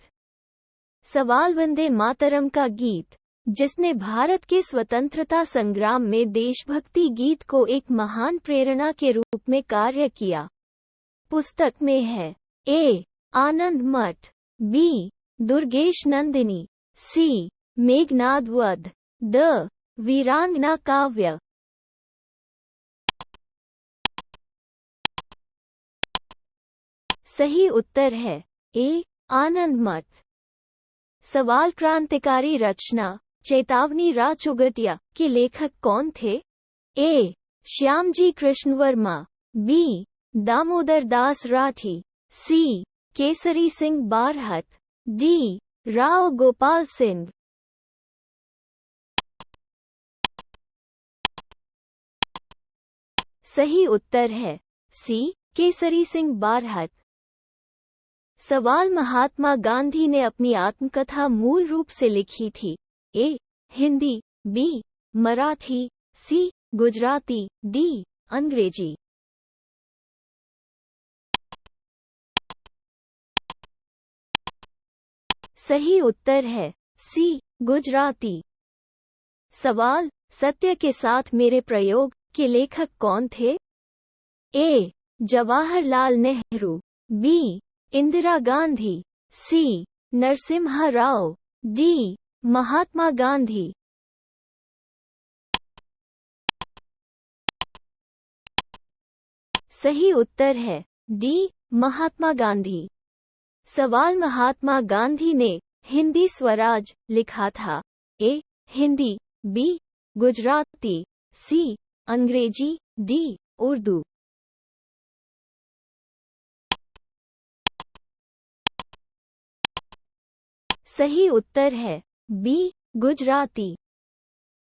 [SPEAKER 1] सवाल वंदे मातरम का गीत, जिसने भारत के स्वतंत्रता संग्राम में देशभक्ति गीत को एक महान प्रेरणा के रूप में कार्य किया, पुस्तक में है? ए. आनंद मठ, बी. दुर्गेश नंदिनी, सी. मेघनाद वध, द. वीरांगना काव्य। सही उत्तर है ए. आनंद मठ। सवाल क्रांतिकारी रचना चेतावनी राचुगटिया के लेखक कौन थे? ए. श्यामजी कृष्ण वर्मा, बी. दामोदर दास राठी, सी. केसरी सिंह बारहट, डी. राव गोपाल सिंह। सही उत्तर है सी. केसरी सिंह बारहट। सवाल महात्मा गांधी ने अपनी आत्मकथा मूल रूप से लिखी थी? ए. हिंदी, बी. मराठी, सी. गुजराती, डी. अंग्रेजी। सही उत्तर है सी. गुजराती। सवाल सत्य के साथ मेरे प्रयोग के लेखक कौन थे? ए. जवाहरलाल नेहरू, बी. इंदिरा गांधी, सी. नरसिम्हा राव, डी. महात्मा गांधी। सही उत्तर है डी. महात्मा गांधी। सवाल महात्मा गांधी ने हिंदी स्वराज लिखा था? ए. हिंदी, बी. गुजराती, सी. अंग्रेजी, डी. उर्दू। सही उत्तर है बी. गुजराती।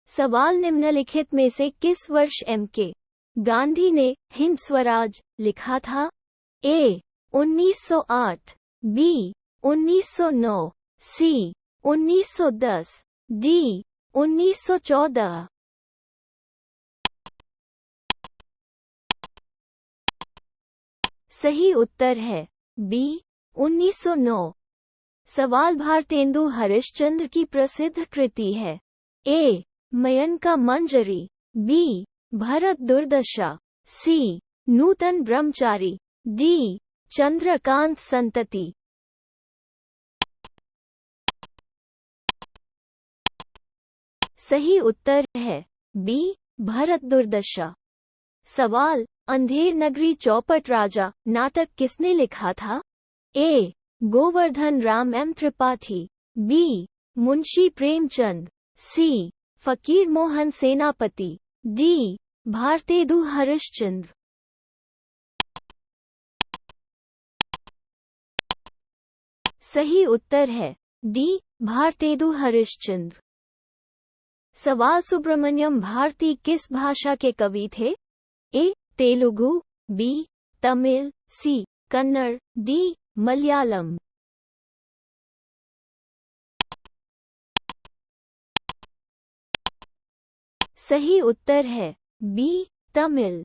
[SPEAKER 1] सवाल निम्नलिखित में से किस वर्ष एम के गांधी ने हिंद स्वराज लिखा था? ए. 1908, बी. 1909, सी. 1910, डी. 1914। सही उत्तर है बी. 1909। सवाल भारतेंदु हरिश्चंद्र की प्रसिद्ध कृति है? ए. मयंका मंजरी, बी. भरत दुर्दशा, सी. नूतन ब्रह्मचारी, डी. चंद्रकांत संतति। सही उत्तर है बी. भरत दुर्दशा। सवाल अंधेर नगरी चौपट राजा नाटक किसने लिखा था? A. Govardhan Ram M Tripathi, B. Munshi Premchand, C. Fakir Mohan सेनापति, डी. भारतेंदु हरिश्चंद्र। सही उत्तर है डी. भारतेंदु हरिश्चंद्र। सवाल सुब्रमण्यम भारती किस भाषा के कवि थे? ए. तेलुगु, बी. तमिल, सी. कन्नड़, डी. मलयालम। सही उत्तर है बी. तमिल।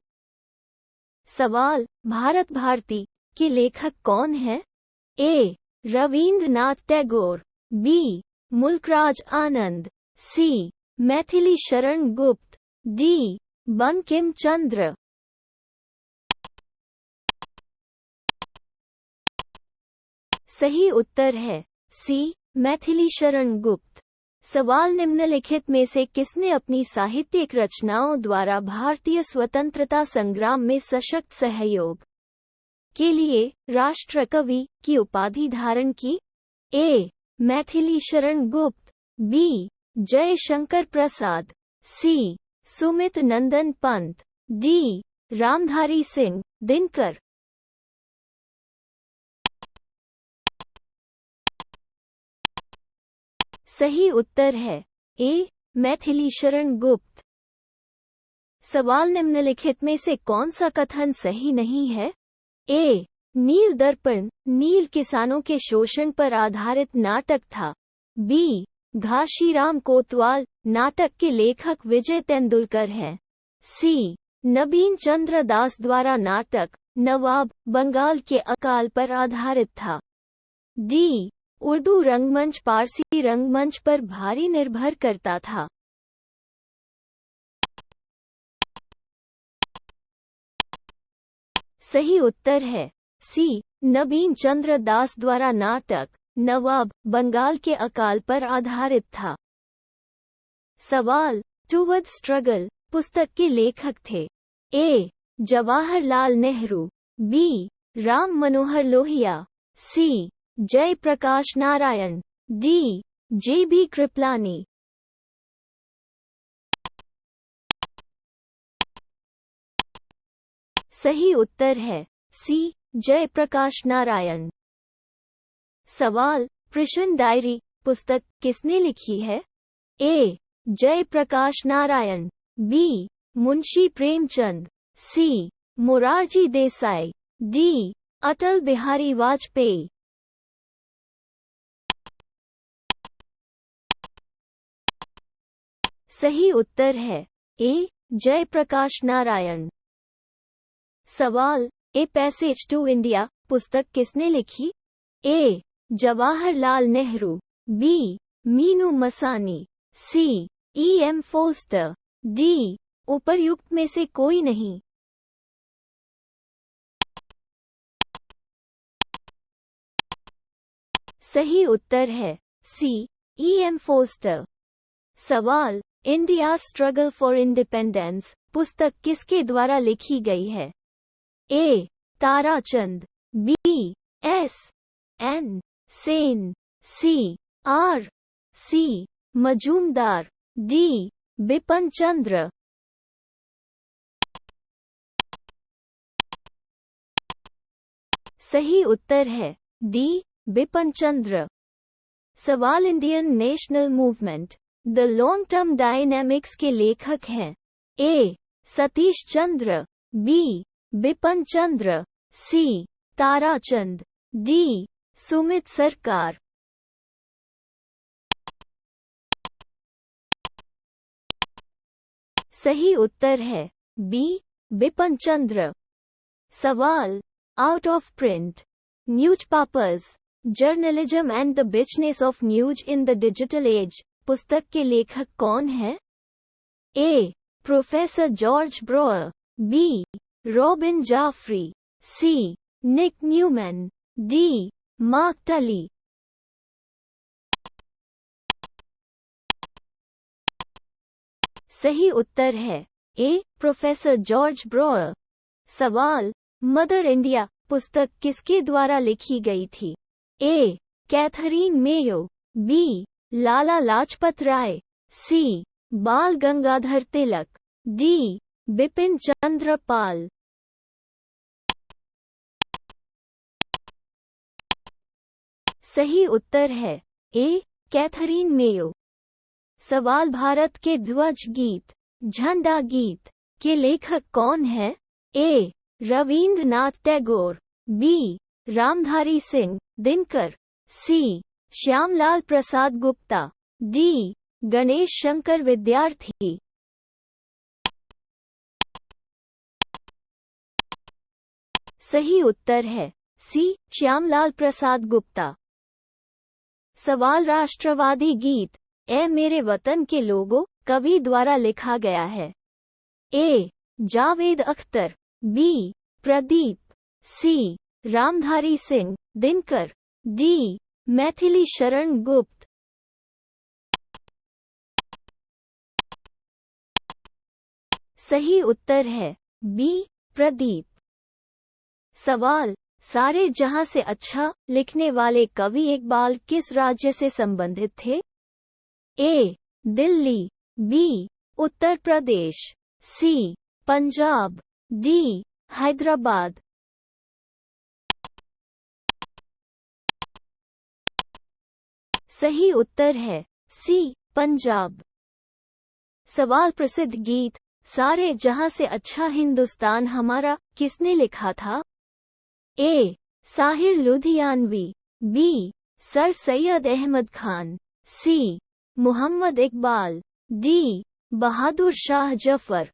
[SPEAKER 1] सवाल भारत भारती के लेखक कौन है? ए. रवींद्रनाथ टैगोर, बी. मुल्कराज आनंद, सी. मैथिली शरण गुप्त, डी. बंकिम चंद्र। सही उत्तर है सी. मैथिली शरण गुप्त। सवाल निम्नलिखित में से किसने अपनी साहित्यिक रचनाओं द्वारा भारतीय स्वतंत्रता संग्राम में सशक्त सहयोग के लिए राष्ट्रकवि की उपाधि धारण की? ए. मैथिली शरण गुप्त, बी जयशंकर प्रसाद, सी सुमित नंदन पंत, डी रामधारी सिंह दिनकर। सही उत्तर है ए मैथिली शरण गुप्त। सवाल निम्नलिखित में से कौन सा कथन सही नहीं है? ए नील दर्पण नील किसानों के शोषण पर आधारित नाटक था। बी घाशीराम कोतवाल नाटक के लेखक विजय तेंदुलकर हैं। सी नबीन चंद्र दास द्वारा नाटक नवाब बंगाल के अकाल पर आधारित था। डी उर्दू रंगमंच पारसी रंगमंच पर भारी निर्भर करता था। सही उत्तर है सी नबीन चंद्र दास द्वारा नाटक नवाब बंगाल के अकाल पर आधारित था। सवाल टूवर्ड स्ट्रगल पुस्तक के लेखक थे। ए जवाहरलाल नेहरू, बी राम मनोहर लोहिया, सी जयप्रकाश नारायण, डी जे.बी. कृपलानी। सही उत्तर है सी जयप्रकाश नारायण। सवाल कृष्ण डायरी पुस्तक किसने लिखी है? ए जयप्रकाश नारायण, बी मुंशी प्रेमचंद, सी मोरारजी देसाई, डी अटल बिहारी वाजपेयी। सही उत्तर है ए जयप्रकाश नारायण। सवाल ए पैसेज टू इंडिया पुस्तक किसने लिखी? A Jawaharlal Nehru, B Minoo Masani, C E M. Forster, D उपर्युक्त में से कोई नहीं। सही उत्तर है सी ई.एम. फोस्टर। सवाल इंडिया स्ट्रगल फॉर इंडिपेंडेंस पुस्तक किसके द्वारा लिखी गई है? A Tarachand, B S N Sen, C R C Majumdar, D Bipin Chandra. सही उत्तर है डी बिपिन चंद्र। सवाल Indian national movement the long term dynamics के लेखक हैं। A Satish Chandra, B Bipin Chandra, C Tarachand, D Sumit Sarkar. सही उत्तर है बी बिपिन चंद्र। सवाल out of print newspapers journalism and the business of news in the digital age पुस्तक के लेखक कौन है? A professor George Brower, B Robin Jeffrey, C Nic Newman, D Mark Tully. सही उत्तर है ए प्रोफेसर जॉर्ज ब्रोअर। सवाल मदर इंडिया पुस्तक किसके द्वारा लिखी गई थी? ए कैथरीन मेयो, बी लाला लाजपत राय, सी बाल गंगाधर तिलक, डी बिपिन चंद्र पाल। सही उत्तर है ए कैथरीन मेयो। सवाल भारत के ध्वज गीत झंडा गीत के लेखक कौन है? ए रविंद्रनाथ टैगोर, बी रामधारी सिंह दिनकर, सी श्यामलाल प्रसाद गुप्ता, डी गणेश शंकर विद्यार्थी। सही उत्तर है सी श्यामलाल प्रसाद गुप्ता। सवाल राष्ट्रवादी गीत ए मेरे वतन के लोगों कवि द्वारा लिखा गया है? ए जावेद अख्तर, बी प्रदीप, सी रामधारी सिंह दिनकर, डी मैथिली शरण गुप्त। सही उत्तर है बी प्रदीप। सवाल सारे जहां से अच्छा लिखने वाले कवि इकबाल किस राज्य से संबंधित थे? ए. दिल्ली, बी. उत्तर प्रदेश, सी. पंजाब, डी. हैदराबाद। सही उत्तर है सी. पंजाब। सवाल प्रसिद्ध गीत सारे जहां से अच्छा हिंदुस्तान हमारा किसने लिखा था? ए. साहिर लुधियानवी, बी. सर सैयद अहमद खान, सी. मोहम्मद इकबाल, डी. बहादुर शाह जफर।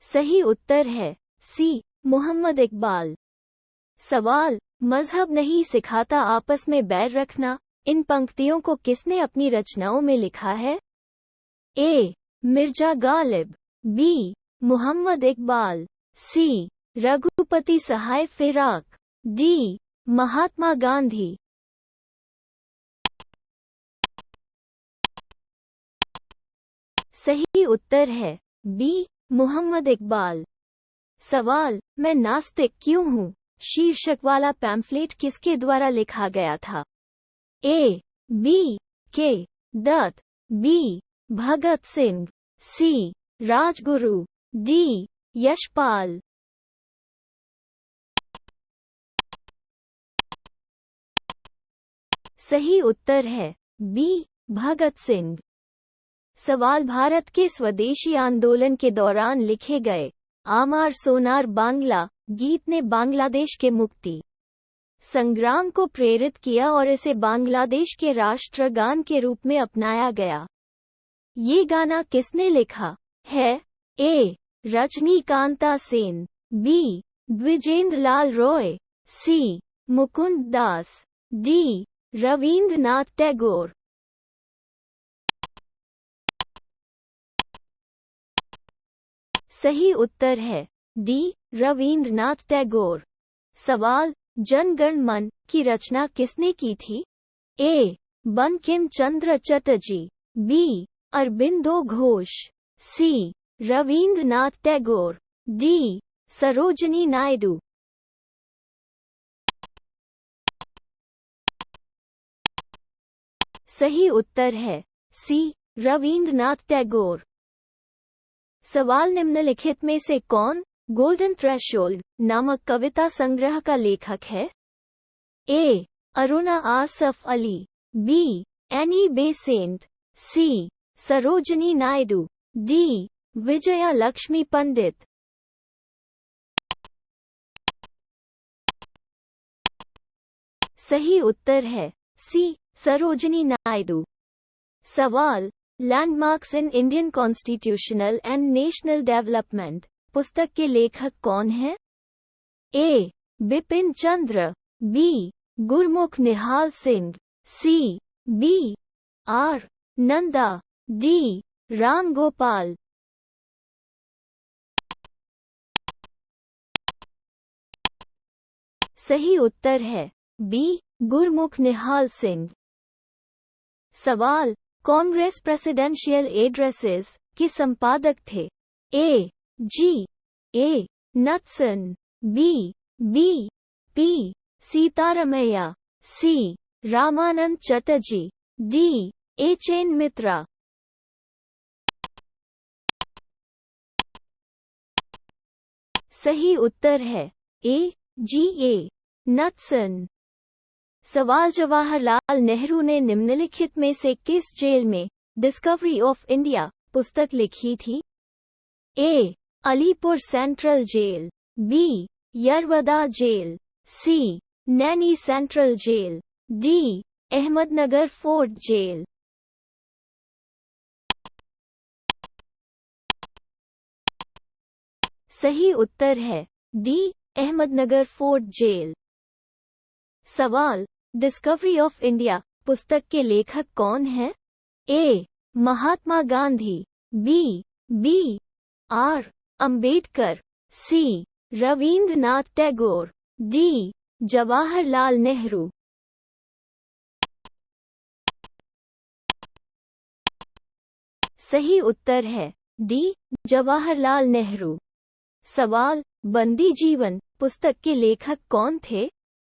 [SPEAKER 1] सही उत्तर है सी. मोहम्मद इकबाल। सवाल मजहब नहीं सिखाता आपस में बैर रखना इन पंक्तियों को किसने अपनी रचनाओं में लिखा है? ए. मिर्जा गालिब, बी. मोहम्मद इकबाल, सी. रघुपति सहाय फिराक, डी. महात्मा गांधी। सही उत्तर है बी. मोहम्मद इकबाल। सवाल मैं नास्तिक क्यों हूँ शीर्षक वाला पैम्फलेट किसके द्वारा लिखा गया था? ए. बी. के. दत्त, बी. भगत सिंह, सी. राजगुरु, डी. यशपाल। सही उत्तर है बी. भगत सिंह। सवाल भारत के स्वदेशी आंदोलन के दौरान लिखे गए आमार सोनार बांग्ला गीत ने बांग्लादेश के मुक्ति संग्राम को प्रेरित किया और इसे बांग्लादेश के राष्ट्रगान के रूप में अपनाया गया। ये गाना किसने लिखा है? ए. रजनीकांता सेन, बी. द्विजेंद्र लाल रॉय, सी. मुकुंद दास, डी. रवींद्रनाथ टैगोर। सही उत्तर है डी. रवींद्रनाथ टैगोर। सवाल जन गण मन की रचना किसने की थी? ए. बंकिम चंद्र चटर्जी, बी. अरबिंदो घोष, सी. रवींद्रनाथ टैगोर, डी. सरोजिनी नायडू। सही उत्तर है सी. रवींद्रनाथ टैगोर। सवाल निम्नलिखित में से कौन गोल्डन थ्रेशोल्ड नामक कविता संग्रह का लेखक है? A. Aruna Asaf Ali, B. Annie Besant, C. Sarojini Naidu, D. Vijaya Lakshmi Pandit. सही उत्तर है सी. सरोजिनी नायडू। सवाल landmarks in Indian constitutional and national development पुस्तक के लेखक कौन है? A. Bipin Chandra, B. Gurmukh Nihal Singh, C. B. R. Nanda, D. Ram Gopal. सही उत्तर है बी. गुरमुख निहाल सिंह। सवाल कांग्रेस प्रेसिडेंशियल एड्रेसेस के संपादक थे? ए. जी. ए. नथसन, बी. बी. पी. सीतारमैया, सी. रामानंद चटर्जी, डी. एचएन मित्रा। सही उत्तर है ए. जी. ए. नथसन। सवाल जवाहरलाल नेहरू ने निम्नलिखित में से किस जेल में डिस्कवरी ऑफ इंडिया पुस्तक लिखी थी? A. Alipur central jail, B. Yerwada jail, C. Naini central jail, D. Ahmednagar fort jail. सही उत्तर है डी. Ahmednagar fort jail. सवाल डिस्कवरी ऑफ इंडिया पुस्तक के लेखक कौन है? A. Mahatma Gandhi, B. B. R. Ambedkar, C. Rabindranath Tagore, D. Jawaharlal Nehru. सही उत्तर है डी जवाहरलाल नेहरू। सवाल, बंदी जीवन पुस्तक के लेखक कौन थे?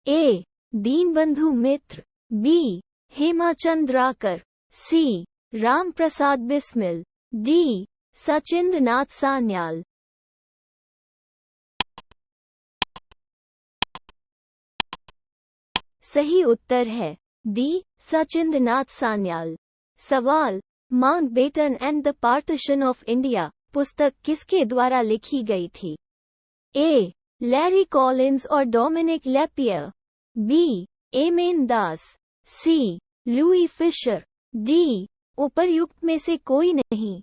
[SPEAKER 1] ए दीनबंधु मित्र, बी हेमाचंद्राकर, सी राम प्रसाद बिस्मिल, डी सचिंद्र नाथ सान्याल। सही उत्तर है डी सचिंद्र नाथ सान्याल। सवाल, Mountbatten and the partition of India पुस्तक किसके द्वारा लिखी गई थी? ए लैरी कॉलिंस और डोमिनिक लेपियर, बी एमेन दास, सी लुई फिशर, डी उपर्युक्त में से कोई नहीं।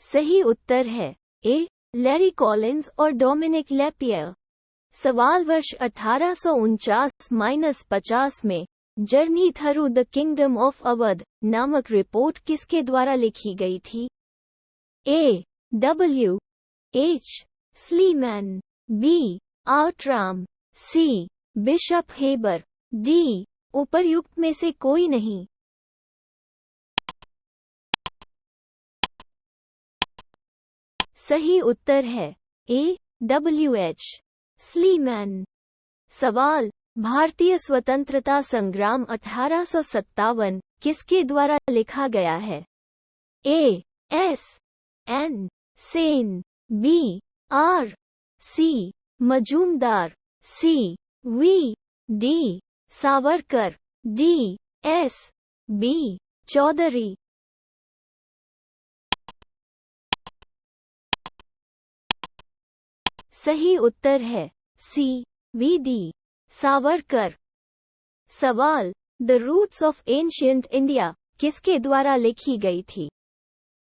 [SPEAKER 1] सही उत्तर है ए लैरी कॉलिंस और डोमिनिक लेपियर। सवाल, वर्ष 1849-50 में journey through the kingdom of Awadh नामक रिपोर्ट किसके द्वारा लिखी गई थी? A W H Sleeman, B Outram, C Bishop Heber, D उपर्युक्त में से कोई नहीं। सही उत्तर है ए डब्ल्यूएच स्लीमैन। सवाल, भारतीय स्वतंत्रता संग्राम 1857 किसके द्वारा लिखा गया है? A S N Sen, B R C Majumdar, C V D Savarkar, D S B Chaudhuri. सही उत्तर है सी वी डी सावरकर। सवाल, the roots of ancient India किसके द्वारा लिखी गई थी?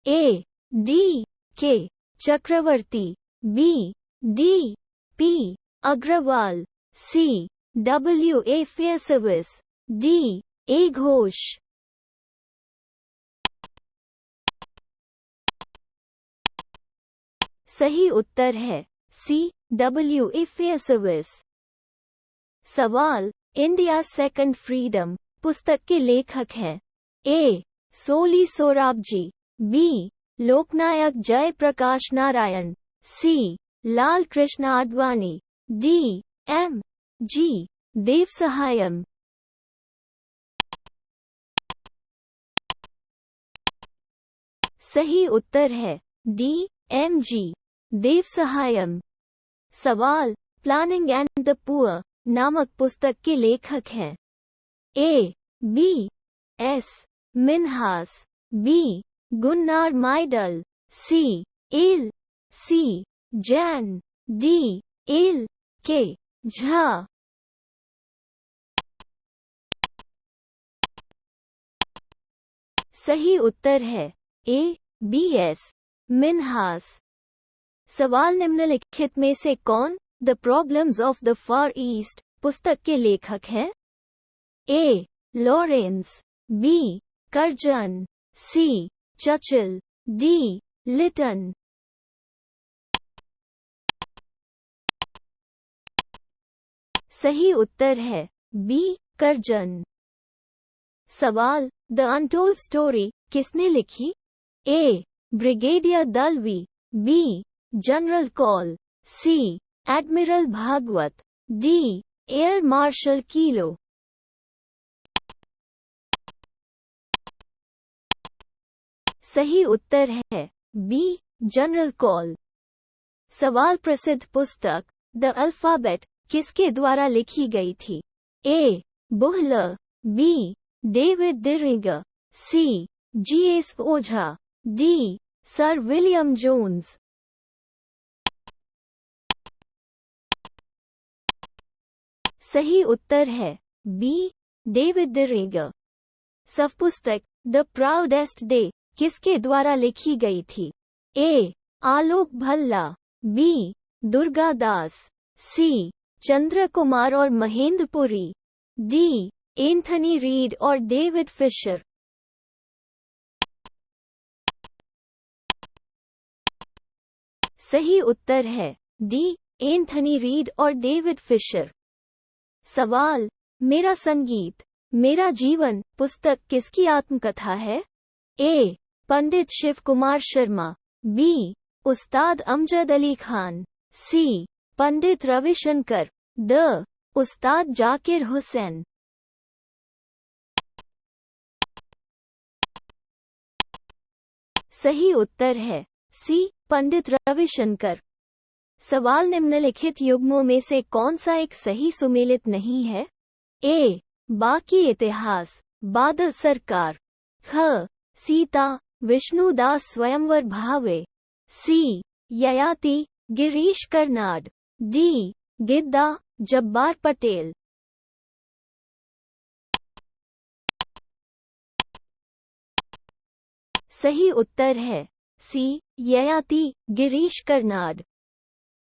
[SPEAKER 1] A D K Chakrabarti, B D P Agrawal, C W A Fairservis, D A Ghosh. सही उत्तर है सी डब्ल्यू ए फेयरसर्विस। सवाल, इंडिया सेकंड फ्रीडम पुस्तक के लेखक हैं? A Soli Sorabjee, B Loknayak Jayaprakash Narayan, C Lal Krishna Advani, D M G Devasahayam. सही उत्तर है डी एम जी देवसहायम। सवाल, प्लानिंग एंड द पुअर नामक पुस्तक के लेखक हैं? A B S Minhas, B Gunnar Myrdal, C L C Jain, D L K Jha. सही उत्तर है ए बी एस मिन्हास। सवाल, निम्नलिखित में से कौन the problems of the far east पुस्तक के लेखक हैं? A Lawrence, B Curzon, C Churchill, D Lytton. सही उत्तर है बी कर्जन। सवाल, द अनटोल्ड स्टोरी किसने लिखी? A brigadier Dalvi, B general Kaul, C admiral Bhagwat, D air marshal Keelor. सही उत्तर है बी जनरल कॉल। सवाल, प्रसिद्ध पुस्तक द अल्फाबेट किसके द्वारा लिखी गई थी? ए बुहलर, बी डेविड डिरिगर, सी जी.एस. ओझा, डी सर विलियम जोन्स। सही उत्तर है बी डेविड डिरिगर। पुस्तक द प्राउडेस्ट डे किसके द्वारा लिखी गई थी? ए आलोक भल्ला, बी दुर्गा दास, सी चंद्र कुमार और महेंद्रपुरी, डी एंथनी रीड और डेविड फिशर। सही उत्तर है डी एंथनी रीड और डेविड फिशर। सवाल, मेरा संगीत मेरा जीवन पुस्तक किसकी आत्मकथा है? ए. पंडित Shiv Kumar Sharma, B. Ustad Amjad Ali Khan, C. Pandit Ravishankar, the. उस्ताद जाकिर हुसैन। सही उत्तर है सी. पंडित रविशंकर। सवाल निम्नलिखित युग्मों में से कौन सा एक सही सुमेलित नहीं है? ए. बाकी इतिहास, बादल सरकार, ख. सीता विष्णुदास स्वयंवर भावे, सी. ययाति गिरीश कर्नाड, डी. गिद्दा जब्बार पटेल। सही उत्तर है सी. ययाति गिरीश कर्नाड।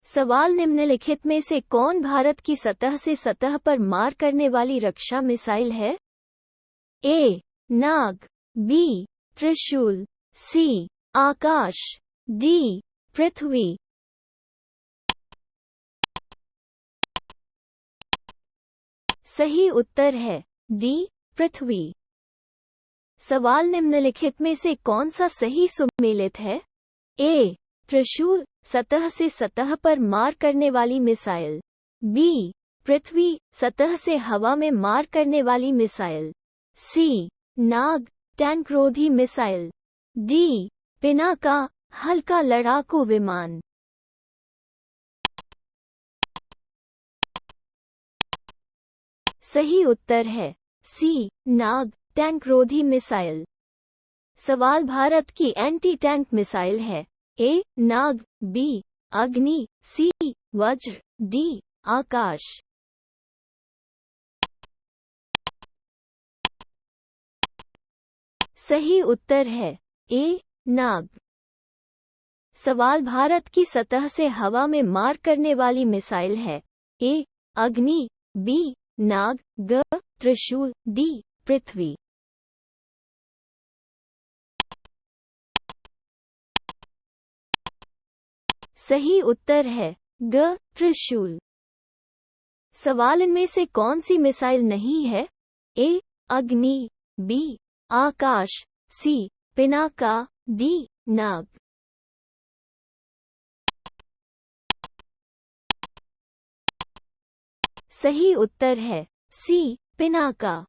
[SPEAKER 1] सवाल निम्नलिखित में से कौन भारत की सतह से सतह पर मार करने वाली रक्षा मिसाइल है? ए. नाग, बी. त्रिशूल, सी. आकाश, डी. पृथ्वी। सही उत्तर है डी. पृथ्वी। सवाल निम्नलिखित में से कौन सा सही सुमेलित है? ए. त्रिशूल सतह से सतह पर मार करने वाली मिसाइल, बी. पृथ्वी सतह से हवा में मार करने वाली मिसाइल, सी. नाग टैंक रोधी मिसाइल, डी. पिनाका हल्का लड़ाकू विमान। सही उत्तर है सी. नाग टैंक रोधी मिसाइल। सवाल भारत की एंटी टैंक मिसाइल है। ए. नाग, बी. अग्नि, सी. वज्र, डी. आकाश। सही उत्तर है ए. नाग। सवाल भारत की सतह से हवा में मार करने वाली मिसाइल है। ए. अग्नि, बी. नाग, ग. त्रिशूल, डी. पृथ्वी। सही उत्तर है ग. त्रिशूल। सवाल इनमें से कौन सी मिसाइल नहीं है? ए. अग्नि, बी. आकाश, सी. पिनाका, डी. नाग। सही उत्तर है सी. पिनाका।